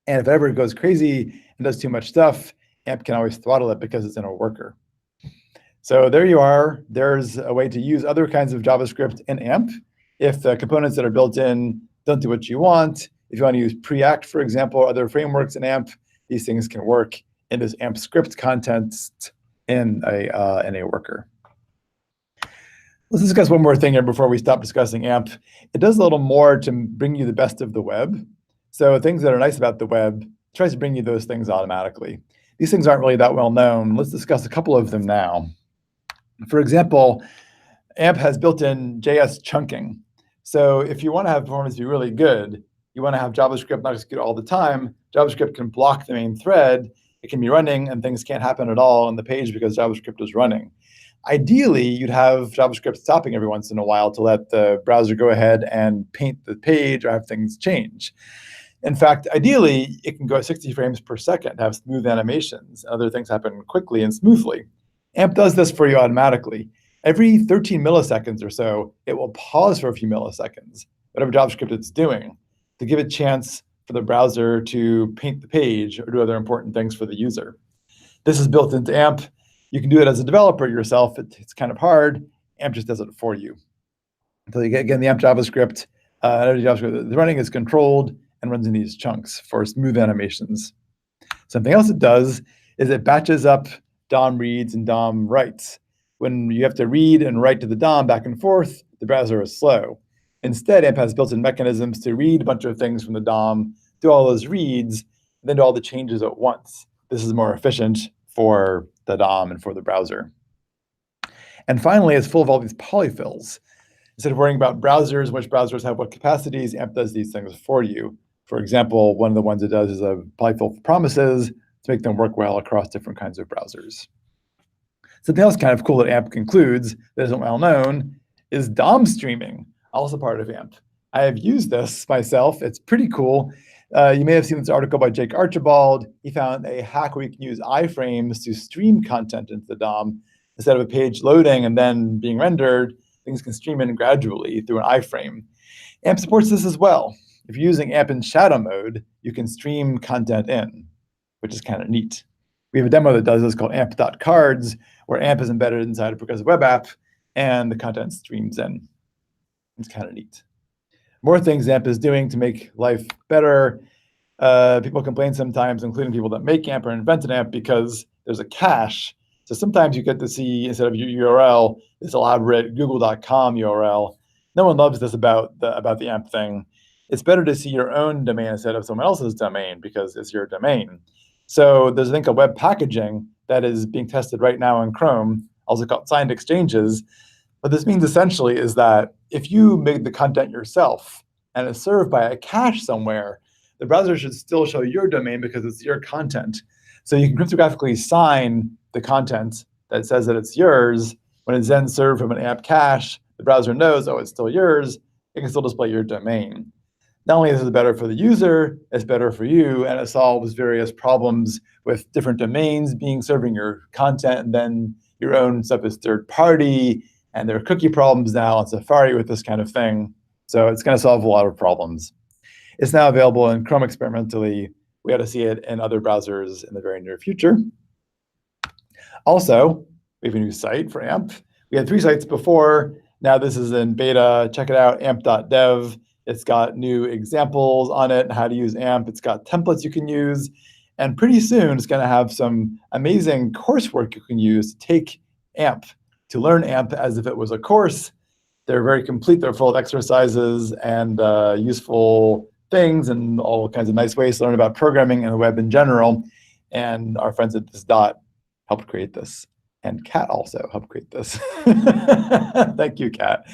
And if it ever goes crazy and does too much stuff, AMP can always throttle it because it's in a worker. So there you are. There's a way to use other kinds of JavaScript in AMP. If the components that are built in don't do what you want, if you want to use Preact, for example, or other frameworks in AMP, these things can work in this AMP script context in a worker. Let's discuss one more thing here before we stop discussing AMP. It does a little more to bring you the best of the web. So things that are nice about the web, it tries to bring you those things automatically. These things aren't really that well known. Let's discuss a couple of them now. For example, AMP has built-in JS chunking. So if you want to have performance be really good, you want to have JavaScript not execute all the time, JavaScript can block the main thread, it can be running, and things can't happen at all on the page because JavaScript is running. Ideally, you'd have JavaScript stopping every once in a while to let the browser go ahead and paint the page or have things change. In fact, ideally, it can go at 60 frames per second, have smooth animations. Other things happen quickly and smoothly. AMP does this for you automatically. Every 13 milliseconds or so, it will pause for a few milliseconds, whatever JavaScript it's doing, to give a chance for the browser to paint the page or do other important things for the user. This is built into AMP. You can do it as a developer yourself. It's kind of hard. AMP just does it for you. So you get, again, the AMP JavaScript, every JavaScript that's running is controlled and runs in these chunks for smooth animations. Something else it does is it batches up DOM reads and DOM writes. When you have to read and write to the DOM back and forth, the browser is slow. Instead, AMP has built-in mechanisms to read a bunch of things from the DOM, do all those reads, and then do all the changes at once. This is more efficient for the DOM and for the browser. And finally, it's full of all these polyfills. Instead of worrying about browsers, which browsers have what capacities, AMP does these things for you. For example, one of the ones it does is a polyfill for promises to make them work well across different kinds of browsers. Something else kind of cool that AMP includes that isn't well known is DOM streaming, also part of AMP. I have used this myself. It's pretty cool. You may have seen this article by Jake Archibald. He found a hack where you can use iframes to stream content into the DOM. Instead of a page loading and then being rendered, things can stream in gradually through an iframe. AMP supports this as well. If you're using AMP in shadow mode, you can stream content in, which is kind of neat. We have a demo that does this called amp.cards, where AMP is embedded inside a progressive web app, and the content streams in. It's kind of neat. More things AMP is doing to make life better. People complain sometimes, including people that make AMP or invented AMP, because there's a cache. So sometimes you get to see, instead of your URL, this elaborate google.com URL. No one loves this about the AMP thing. It's better to see your own domain instead of someone else's domain because it's your domain. So there's a thing called web packaging that is being tested right now in Chrome, also called signed exchanges. What this means essentially is that if you made the content yourself and it's served by a cache somewhere, the browser should still show your domain because it's your content. So you can cryptographically sign the content that says that it's yours. When it's then served from an AMP cache, the browser knows, oh, it's still yours. It can still display your domain. Not only is it better for the user, it's better for you, and it solves various problems with different domains serving your content, and then your own stuff is third party, and there are cookie problems now on Safari with this kind of thing. So it's going to solve a lot of problems. It's now available in Chrome experimentally. We ought to see it in other browsers in the very near future. Also, we have a new site for AMP. We had 3 sites before. Now this is in beta. Check it out, amp.dev. It's got new examples on it, how to use AMP. It's got templates you can use. And pretty soon, it's going to have some amazing coursework you can use to take AMP, to learn AMP as if it was a course. They're very complete. They're full of exercises and useful things and all kinds of nice ways to learn about programming and the web in general. And our friends at This Dot helped create this. And Kat also helped create this. Thank you, Kat.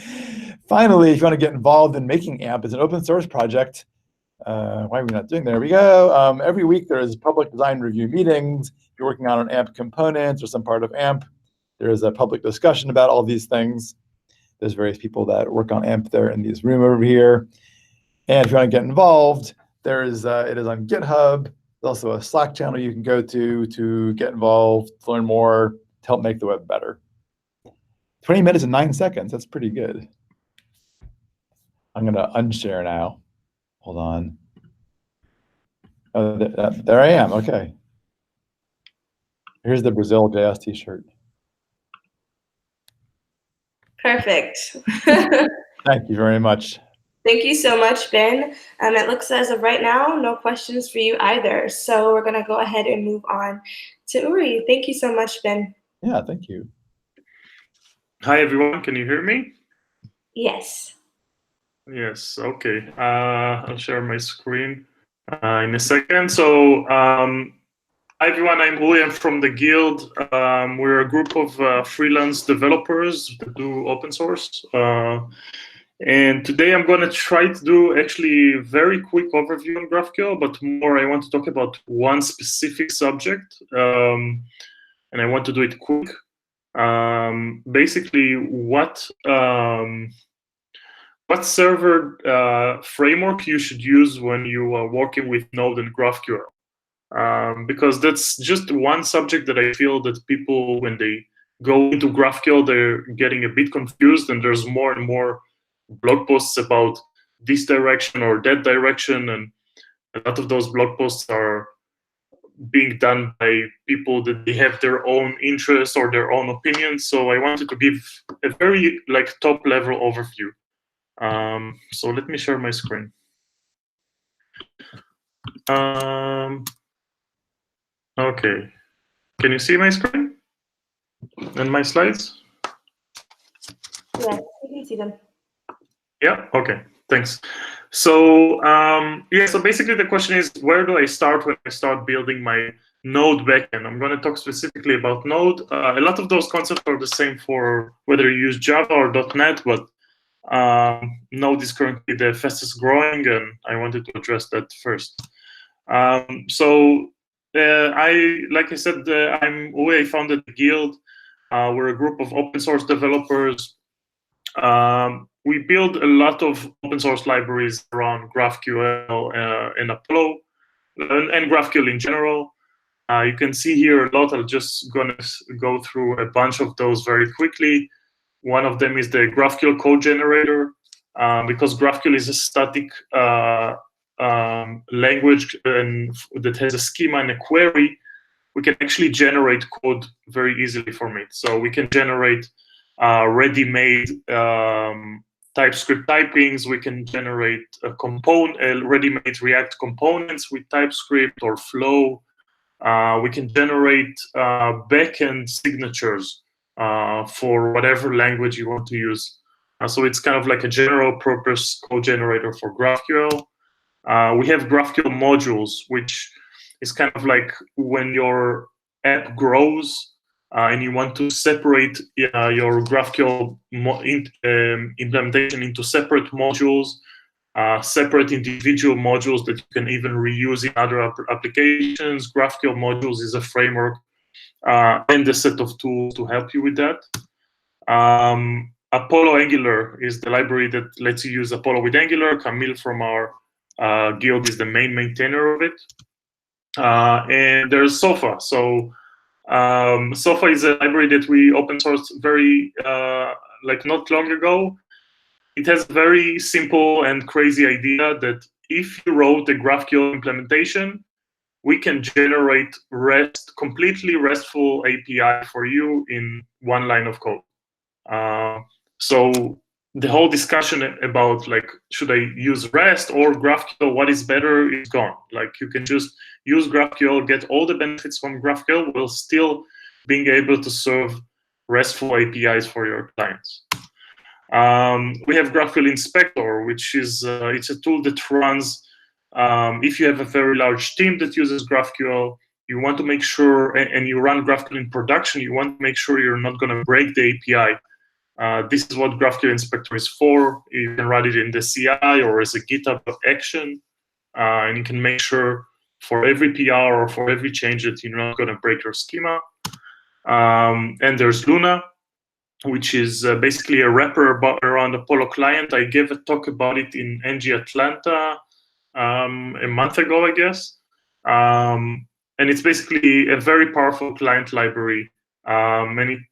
Finally, if you want to get involved in making AMP, it's an open source project. Why are we not doing? There we go. Every week there is public design review meetings. If you're working on an AMP component or some part of AMP, there is a public discussion about all these things. There's various people that work on AMP there in this room over here. And if you want to get involved, there is it is on GitHub. There's also a Slack channel you can go to get involved, to learn more, to help make the web better. 20 minutes and 9 seconds. That's pretty good. I'm going to unshare now. Hold on. Oh, there I am. Okay. Here's the Brazil JS t-shirt. Perfect. Thank you very much. Thank you so much, Ben. It looks as of right now, no questions for you either. So we're going to go ahead and move on to Uri. Thank you so much, Ben. Yeah, thank you. Hi, everyone. Can you hear me? Yes. Yes. Okay. I'll share my screen in a second. So, hi, everyone. I'm Uri. I'm from the Guild. We're a group of freelance developers that do open source. And today I'm going to try to do actually a very quick overview on GraphQL, but more I want to talk about one specific subject, and I want to do it quick. Basically, what server framework you should use when you are working with Node and GraphQL. Because that's just one subject that I feel that people, when they go into GraphQL, they're getting a bit confused, and there's more and more blog posts about this direction or that direction, and a lot of those blog posts are being done by people that they have their own interests or their own opinions. So I wanted to give a very top level overview. So let me share my screen. Okay, can you see my screen and my slides? Yes, you can see them. Yeah, okay, thanks. So yeah, so basically the question is, where do I start when I start building my Node backend? I'm going to talk specifically about Node. A lot of those concepts are the same for whether you use Java or .NET, but Node is currently the fastest growing, and I wanted to address that first. So like I said, I'm Uri. I founded the Guild. We're a group of open source developers. We build a lot of open source libraries around GraphQL and Apollo, and GraphQL in general. You can see here a lot. I'm just going to go through a bunch of those very quickly. One of them is the GraphQL code generator, because GraphQL is a static language and that has a schema and a query. We can actually generate code very easily from it. So we can generate ready-made TypeScript typings. We can generate ready-made React components with TypeScript or Flow. We can generate backend signatures for whatever language you want to use. So it's kind of like a general purpose code generator for GraphQL. We have GraphQL modules, which is kind of like when your app grows and you want to separate your GraphQL implementation into separate modules, separate individual modules that you can even reuse in other applications. GraphQL modules is a framework and a set of tools to help you with that. Apollo Angular is the library that lets you use Apollo with Angular. Camille from our Guild is the main maintainer of it. And there's Sofa. So Sofa is a library that we open sourced very not long ago. It has a very simple and crazy idea that if you wrote a GraphQL implementation, we can generate completely RESTful API for you in one line of code. So the whole discussion about should I use REST or GraphQL, what is better, is gone. You can just use GraphQL, get all the benefits from GraphQL, while still being able to serve RESTful APIs for your clients. We have GraphQL Inspector, which is it's a tool that runs if you have a very large team that uses GraphQL. you want to make sure, and you run GraphQL in production, you want to make sure you're not going to break the API. This is what GraphQL Inspector is for. You can run it in the CI or as a GitHub action, and you can make sure for every PR or for every change that you're not going to break your schema. And there's Luna, which is basically a wrapper around Apollo client. I gave a talk about it in NG Atlanta a month ago, I guess. And it's basically a very powerful client library. And it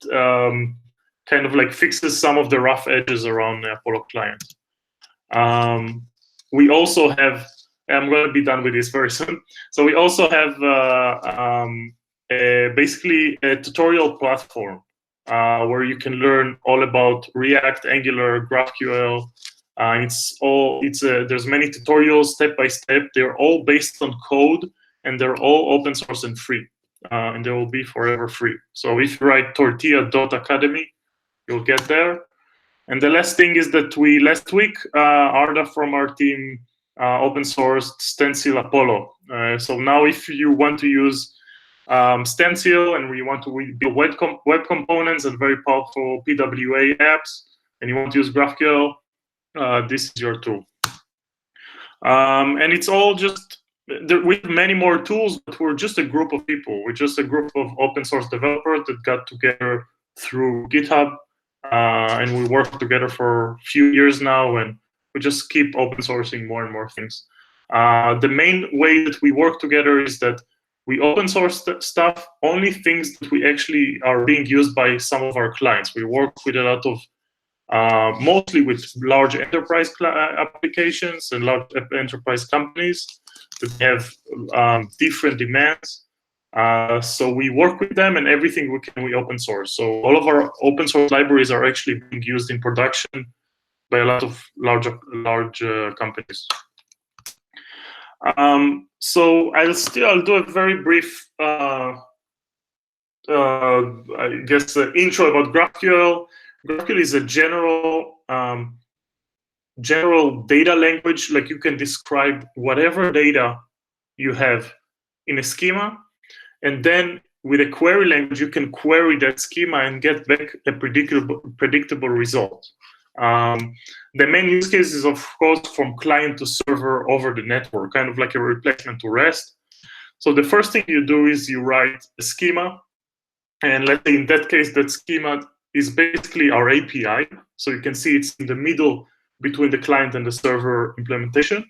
kind of like fixes some of the rough edges around the Apollo client. We also have, I'm going to be done with this very soon. So we also have basically a tutorial platform where you can learn all about React, Angular, GraphQL. There's many tutorials step by step. They're all based on code, and they're all open source and free, and they will be forever free. So if you write tortilla.academy, you'll get there. And the last thing is that last week, Arda from our team open sourced Stencil Apollo. So now if you want to use Stencil and you want to build web components and very powerful PWA apps, and you want to use GraphQL, this is your tool. And it's all just, we have many more tools, but we're just a group of people. We're just a group of open source developers that got together through GitHub, and we work together for a few years now, and we just keep open sourcing more and more things. The main way that we work together is that we open source stuff, only things that we actually are being used by some of our clients. We work with a lot of, mostly with large enterprise applications and large enterprise companies that have different demands. So we work with them, and everything we open source. So all of our open source libraries are actually being used in production by a lot of large companies. So I'll do a very brief, I guess, intro about GraphQL. GraphQL is a general data language. Like, you can describe whatever data you have in a schema, and then with a query language, you can query that schema and get back a predictable result. The main use case is, of course, from client to server over the network, kind of like a replacement to REST. So the first thing you do is you write a schema, and let's say in that case, that schema is basically our API. So you can see it's in the middle between the client and the server implementation.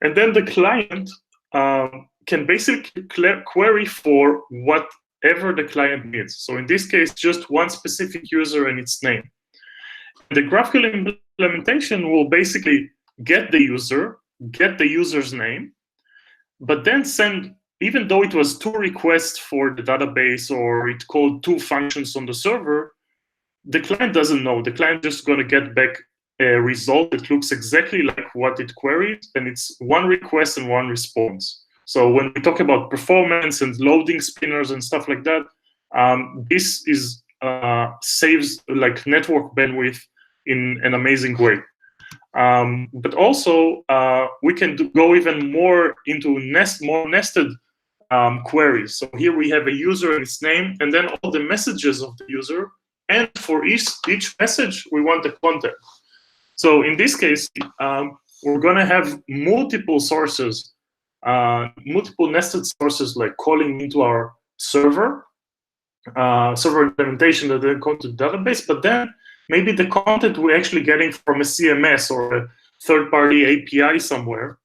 And then the client can basically query for whatever the client needs. So in this case, just one specific user and its name. The GraphQL implementation will basically get the user's name, but then send, even though it was 2 requests for the database or it called 2 functions on the server, the client doesn't know. The client just going to get back a result that looks exactly like what it queried, and it's 1 request and 1 response. So when we talk about performance and loading spinners and stuff like that, this is saves like network bandwidth in an amazing way. But also, we can go even more into more nested queries. So here we have a user and its name, and then all the messages of the user. And for each message, we want the content. So in this case, we're going to have multiple sources, multiple nested sources, like calling into our server implementation that then go to the database, but then maybe the content we're actually getting from a CMS or a third-party API somewhere.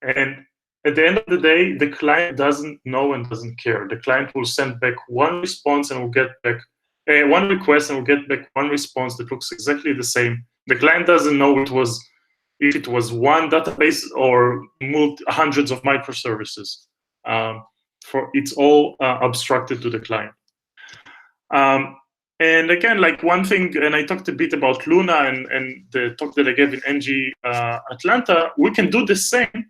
And at the end of the day, the client doesn't know and doesn't care. The client will send back 1 response and will get back 1 request and will get back 1 response that looks exactly the same. The client doesn't know if it was 1 database or hundreds of microservices. It's all abstracted to the client. And again, like one thing, and I talked a bit about Luna and the talk that I gave in NG Atlanta, we can do the same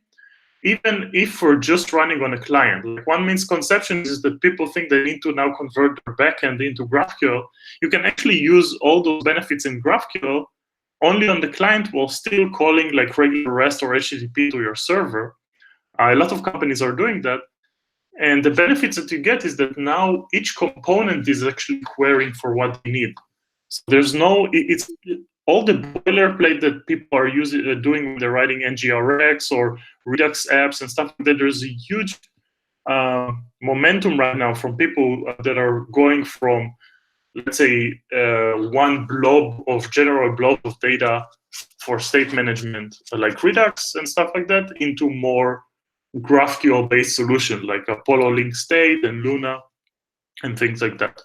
even if we're just running on a client. Like, one misconception is that people think they need to now convert their backend into GraphQL. You can actually use all those benefits in GraphQL only on the client while still calling like regular REST or HTTP to your server. A lot of companies are doing that. And the benefits that you get is that now each component is actually querying for what they need. So there's no, it's all the boilerplate that people are doing when they're writing NGRX or Redux apps and stuff like that. There's a huge momentum right now from people that are going from, let's say, one general blob of data for state management, like Redux and stuff like that, into more GraphQL-based solution like Apollo Link State and Luna and things like that.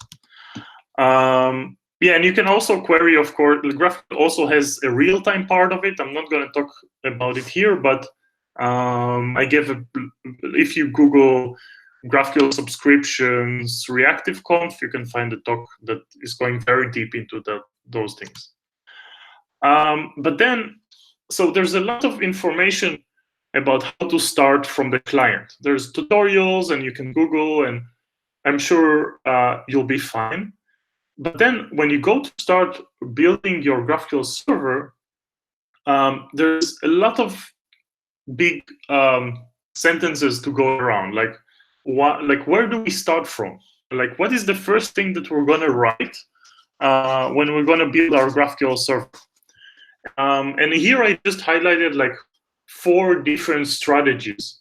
Yeah, and you can also query, of course, GraphQL also has a real-time part of it. I'm not going to talk about it here, but if you Google GraphQL subscriptions reactive conf, you can find a talk that is going very deep into those things. But then, so there's a lot of information about how to start from the client. There's tutorials, and you can Google, and I'm sure you'll be fine. But then when you go to start building your GraphQL server, there's a lot of big sentences to go around. Like where do we start from? Like, what is the first thing that we're going to write when we're going to build our GraphQL server? And here I just highlighted like 4 different strategies,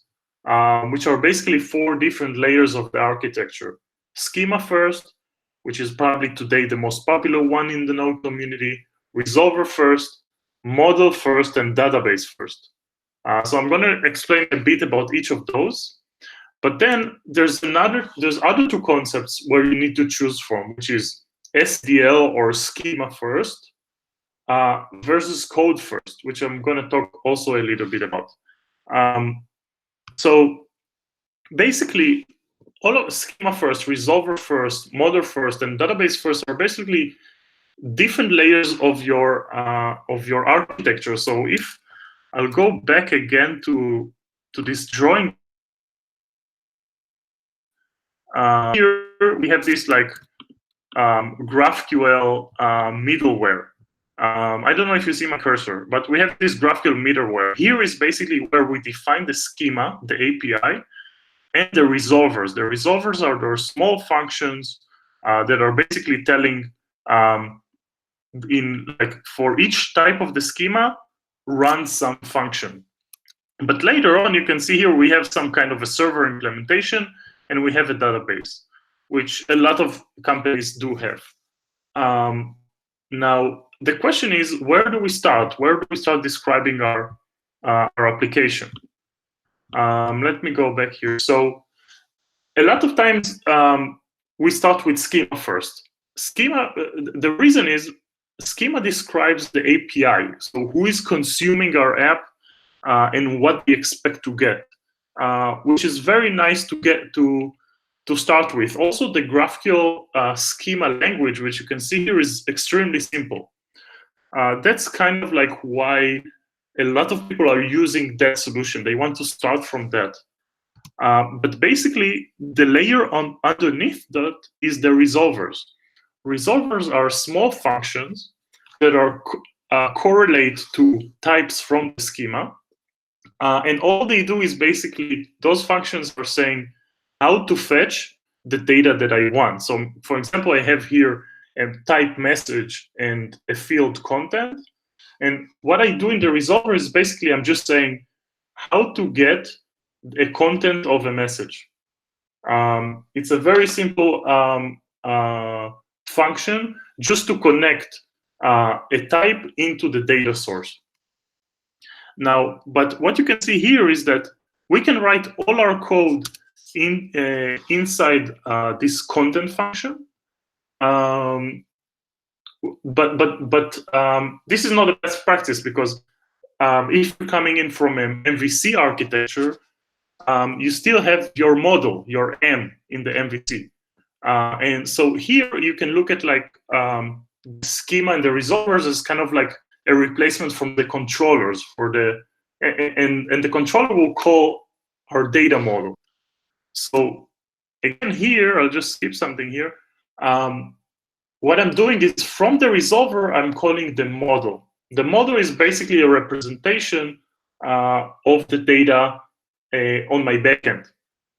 which are basically 4 different layers of the architecture. Schema first, which is probably today the most popular one in the Node community, resolver first, model first, and database first. So I'm going to explain a bit about each of those. But then there's other 2 concepts where you need to choose from, which is SDL or schema first, versus code first, which I'm going to talk also a little bit about. So basically, all of schema first, resolver first, model first, and database first are basically different layers of your architecture. So if I'll go back again to this drawing, here we have this like GraphQL middleware. I don't know if you see my cursor, but we have this GraphQL middleware. Here is basically where we define the schema, the API, and the resolvers. The resolvers are those small functions that are basically telling, for each type of the schema, run some function. But later on, you can see here we have some kind of a server implementation, and we have a database, which a lot of companies do have. Now, the question is, where do we start? Where do we start describing our application? Let me go back here. So a lot of times we start with schema first. Schema, the reason is schema describes the API. So who is consuming our app and what we expect to get, which is very nice to get to start with. Also, the GraphQL schema language, which you can see here, is extremely simple. That's kind of like why a lot of people are using that solution. They want to start from that. But basically, the layer underneath that is the resolvers. Resolvers are small functions that are correlate to types from the schema. And all they do is basically, those functions are saying how to fetch the data that I want. So, for example, I have here a type message and a field content. And what I do in the resolver is basically I'm just saying how to get a content of a message. It's a very simple function just to connect a type into the data source. Now, but what you can see here is that we can write all our code inside this content function. But this is not a best practice, because if you're coming in from an MVC architecture, you still have your model, your M in the MVC. And so here you can look at like the schema and the resolvers as kind of like a replacement from the controllers for the, and the controller will call our data model. So again, here, I'll just skip something here. What I'm doing is from the resolver, I'm calling the model. The model is basically a representation of the data on my backend.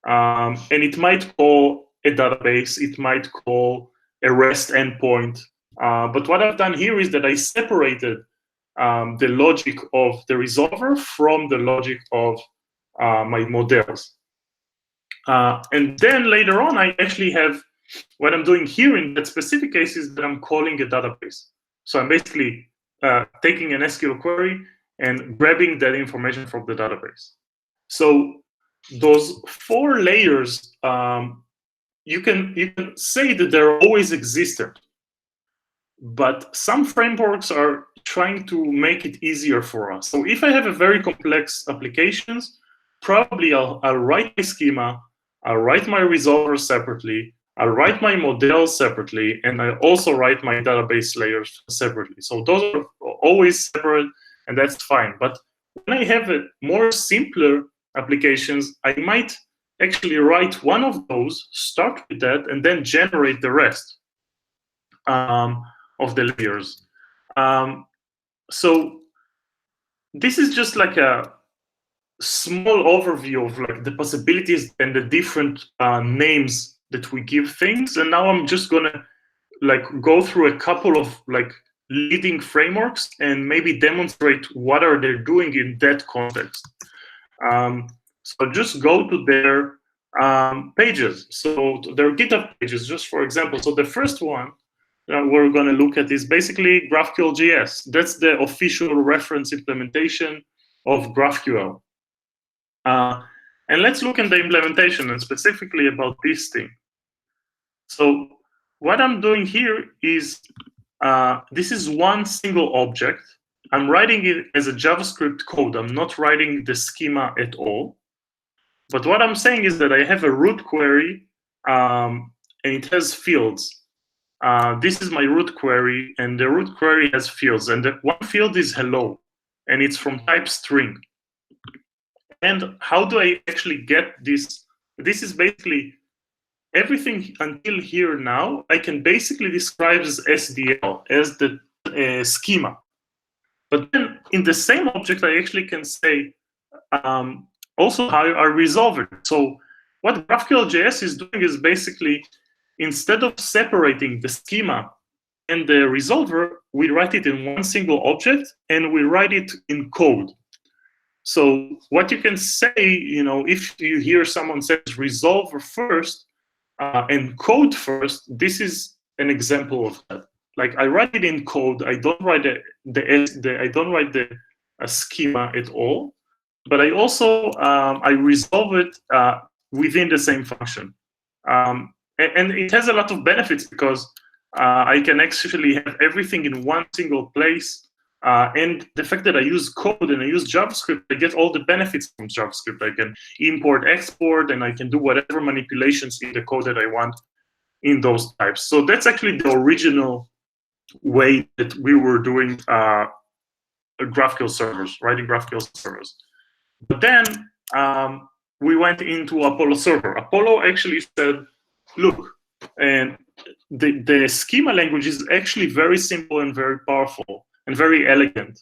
and it might call a database, it might call a REST endpoint. But what I've done here is that I separated the logic of the resolver from the logic of my models. And then later on, I actually have, what I'm doing here in that specific case is that I'm calling a database. So I'm basically taking an SQL query and grabbing that information from the database. So those 4 layers, you can say that they're always existent. But some frameworks are trying to make it easier for us. So if I have a very complex applications, probably I'll write my schema, I'll write my resolver separately, I'll write my models separately, and I also write my database layers separately. So those are always separate, and that's fine. But when I have a more simpler applications, I might actually write one of those, start with that, and then generate the rest of the layers. So this is just like a small overview of like the possibilities and the different names that we give things. And now I'm just gonna like go through a couple of like leading frameworks and maybe demonstrate what are they doing in that context. So just go to their pages. So their GitHub pages, just for example. So the first one we're going to look at is basically GraphQL.js. That's the official reference implementation of GraphQL. And let's look at the implementation and specifically about this thing. So what I'm doing here is, this is one single object. I'm writing it as a JavaScript code. I'm not writing the schema at all. But what I'm saying is that I have a root query, and it has fields. This is my root query, and the root query has fields. And the one field is hello, and it's from type string. And how do I actually get this? This is basically everything until here now, I can basically describe as SDL, as the schema. But then in the same object, I actually can say also how I resolve it. So what GraphQL.js is doing is basically, instead of separating the schema and the resolver, we write it in one single object and we write it in code. So what you can say, you know, if you hear someone says resolver first and code first, this is an example of that. Like I write it in code. I don't write the schema at all, but I also I resolve it within the same function, and it has a lot of benefits because I can actually have everything in one single place. And the fact that I use code and I use JavaScript, I get all the benefits from JavaScript. I can import, export, and I can do whatever manipulations in the code that I want in those types. So that's actually the original way that we were doing GraphQL servers, writing GraphQL servers. But then we went into Apollo server. Apollo actually said, look, and the schema language is actually very simple and very powerful and very elegant.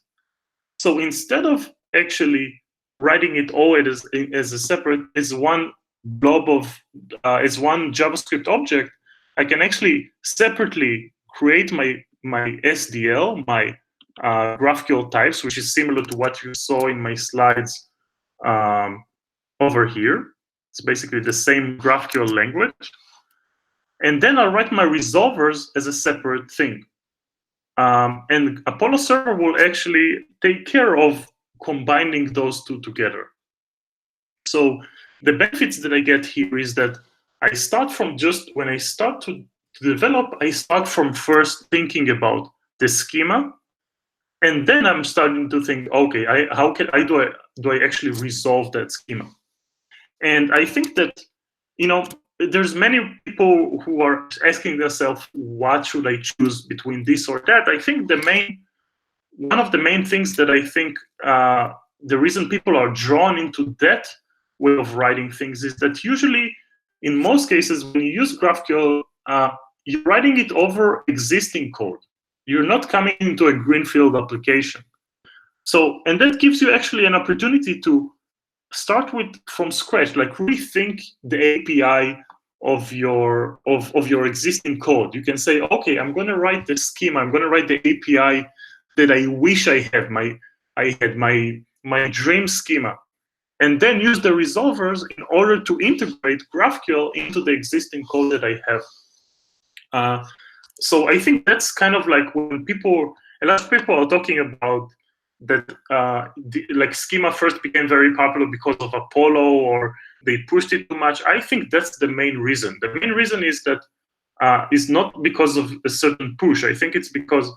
So instead of actually writing it all as a separate, as one blob of, as one JavaScript object, I can actually separately create my SDL, my GraphQL types, which is similar to what you saw in my slides over here. It's basically the same GraphQL language. And then I'll write my resolvers as a separate thing. And Apollo server will actually take care of combining those two together. So the benefits that I get here is that I start from just, when I start to develop, I start from first thinking about the schema, and then I'm starting to think, okay, how do I actually resolve that schema? And I think that, you know, there's many people who are asking themselves, what should I choose between this or that? I think one of the main things that I think the reason people are drawn into that way of writing things is that usually, in most cases, when you use GraphQL, you're writing it over existing code. You're not coming into a greenfield application. So, and that gives you actually an opportunity to start with from scratch, like rethink the API of your existing code. You can say, okay, I'm going to write the schema. I'm going to write the API that I wish I had my dream schema, and then use the resolvers in order to integrate GraphQL into the existing code that I have. So I think that's kind of like when a lot of people are talking about that, like schema first became very popular because of Apollo, or they pushed it too much. I think that's the main reason. The main reason is that it's not because of a certain push. I think it's because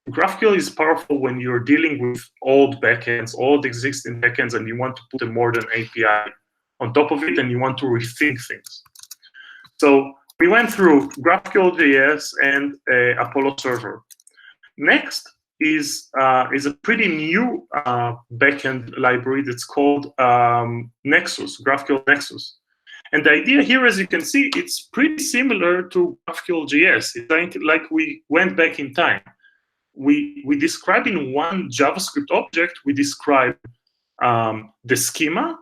GraphQL is powerful when you're dealing with old backends, old existing backends, and you want to put a modern API on top of it, and you want to rethink things. So we went through GraphQL.js and Apollo Server. Next is a pretty new backend library that's called Nexus, GraphQL Nexus. And the idea here, as you can see, it's pretty similar to GraphQL.js. It's like we went back in time. We describe in one JavaScript object, we describe the schema,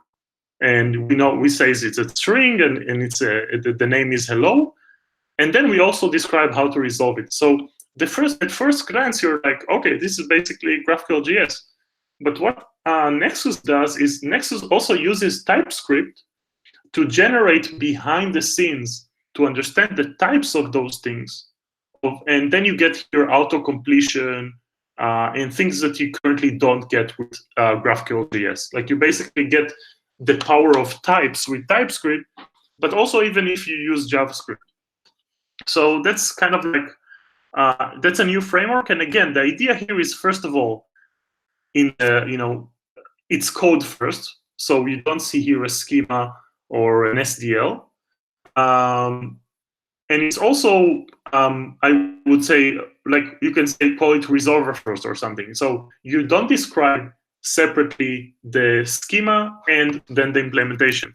and we say it's a string, and it's the name is hello, and then we also describe how to resolve it. So at first glance, you're like, okay, this is basically GraphQL.js. But what Nexus does is Nexus also uses TypeScript to generate behind the scenes, to understand the types of those things. And then you get your auto-completion and things that you currently don't get with GraphQL.js. Like you basically get the power of types with TypeScript, but also even if you use JavaScript. So that's kind of like, that's a new framework. And again, the idea here is, first of all, it's code first. So you don't see here a schema or an SDL. And it's also, I would say, like you can call it resolver first or something. So you don't describe separately the schema and then the implementation.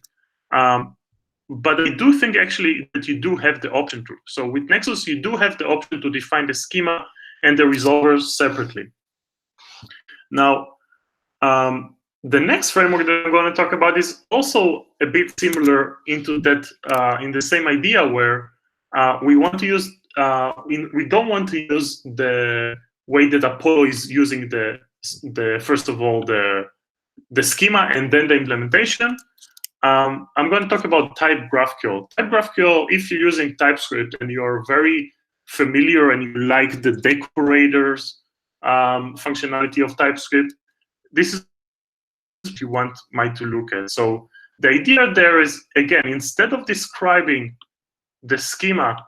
But I do think actually that you do have the option to. So with Nexus, you do have the option to define the schema and the resolvers separately. Now, the next framework that I'm going to talk about is also a bit similar into that, in the same idea where we want to use, we don't want to use the way that Apollo is using the first of all the schema and then the implementation. I'm going to talk about type GraphQL. Type GraphQL, if you're using TypeScript and you're very familiar and you like the decorators functionality of TypeScript, this is what you want to look at. So the idea there is, again, instead of describing the schema,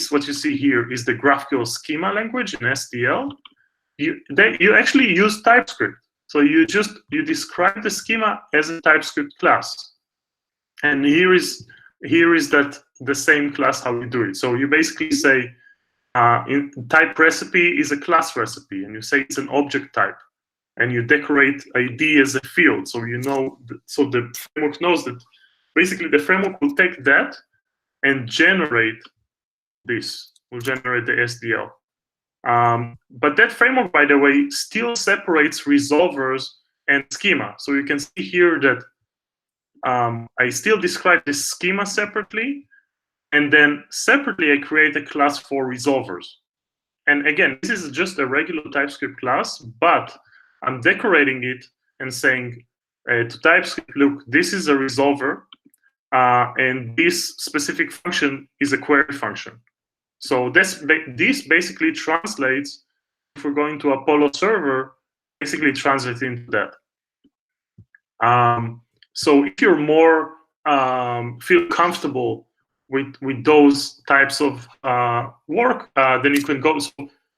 what you see here is the GraphQL schema language in SDL. You actually use TypeScript. So you describe the schema as a TypeScript class. And here is that the same class how you do it. So you basically say in type recipe is a class recipe, and you say it's an object type, and you decorate ID as a field. So so the framework knows that basically the framework will take that and generate this, will generate the SDL. But that framework, by the way, still separates resolvers and schema. So you can see here that I still describe the schema separately, and then separately I create a class for resolvers. And again, this is just a regular TypeScript class, but I'm decorating it and saying to TypeScript, look, this is a resolver, and this specific function is a query function. So this basically translates, if we're going to Apollo server, basically translates into that. So if you're more feel comfortable with those types of work, then you can go. So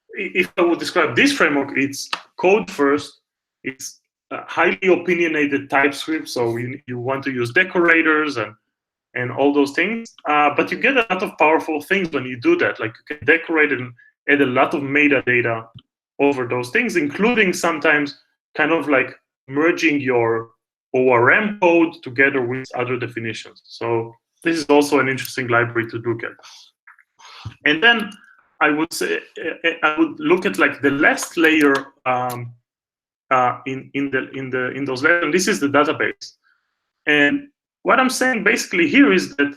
if I would describe this framework, it's code first. It's highly opinionated TypeScript. So you want to use decorators and all those things. But you get a lot of powerful things when you do that. Like you can decorate and add a lot of metadata over those things, including sometimes kind of like merging your ORM code together with other definitions. So this is also an interesting library to look at. And then I would say I would look at like the last layer in those layers. And this is the database. And what I'm saying basically here is that,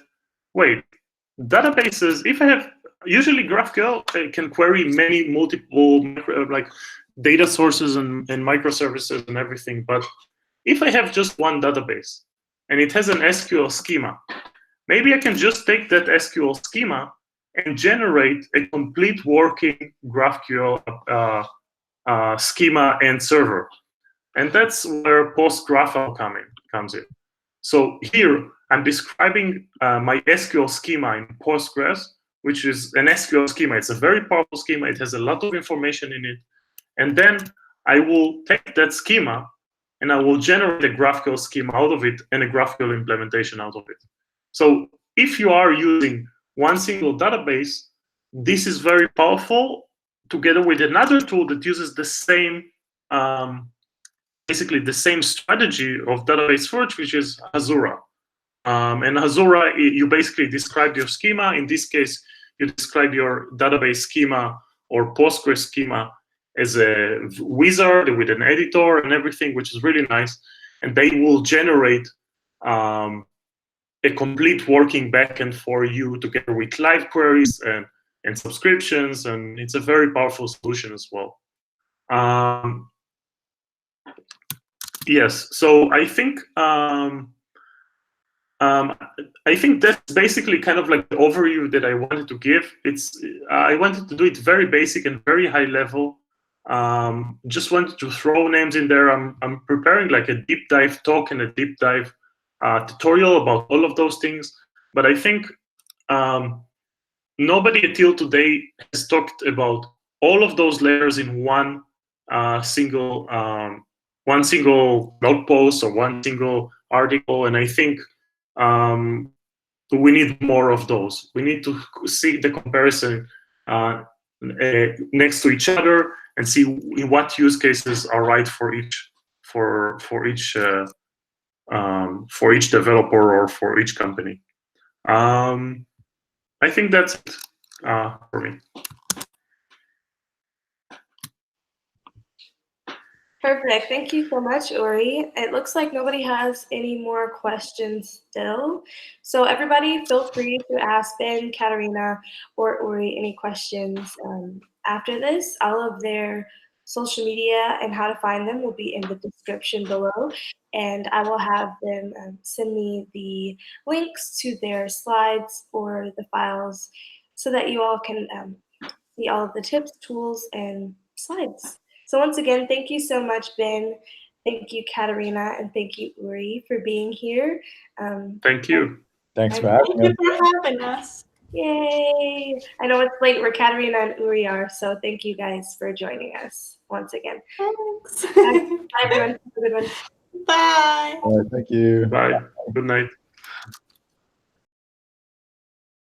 wait, databases, if I have, usually GraphQL can query many multiple like data sources and microservices and everything. But if I have just one database and it has an SQL schema, maybe I can just take that SQL schema and generate a complete working GraphQL schema and server. And that's where PostGraphQL comes in. So here, I'm describing my SQL schema in Postgres, which is an SQL schema. It's a very powerful schema. It has a lot of information in it. And then I will take that schema and I will generate a GraphQL schema out of it and a GraphQL implementation out of it. So if you are using one single database, this is very powerful together with another tool that uses the same basically the same strategy of database search, which is Hasura. And Hasura, you basically describe your schema. In this case, you describe your database schema or Postgres schema as a wizard with an editor and everything, which is really nice. And they will generate a complete working backend for you together with live queries and subscriptions. And it's a very powerful solution as well. Yes, so I think that's basically kind of like the overview that I wanted to give. I wanted to do it very basic and very high level. Just wanted to throw names in there. I'm preparing like a deep dive talk and a deep dive tutorial about all of those things. But I think nobody until today has talked about all of those layers in one single blog post or one single article, and I think we need more of those. We need to see the comparison next to each other and see what use cases are right for each developer or for each company. I think that's it for me. Perfect. Thank you so much, Uri. It looks like nobody has any more questions still. So everybody feel free to ask Ben, Katerina, or Uri any questions after this. All of their social media and how to find them will be in the description below. And I will have them send me the links to their slides or the files so that you all can see all of the tips, tools, and slides. So once again, thank you so much, Ben. Thank you, Katerina, and thank you, Uri, for being here. Thank you. Thanks for having us. Thank you for having us. Yay! I know it's late where Katerina and Uri are, so thank you guys for joining us once again. Thanks. Bye, everyone. Have a good one. Bye. All right, thank you. Bye. Good night.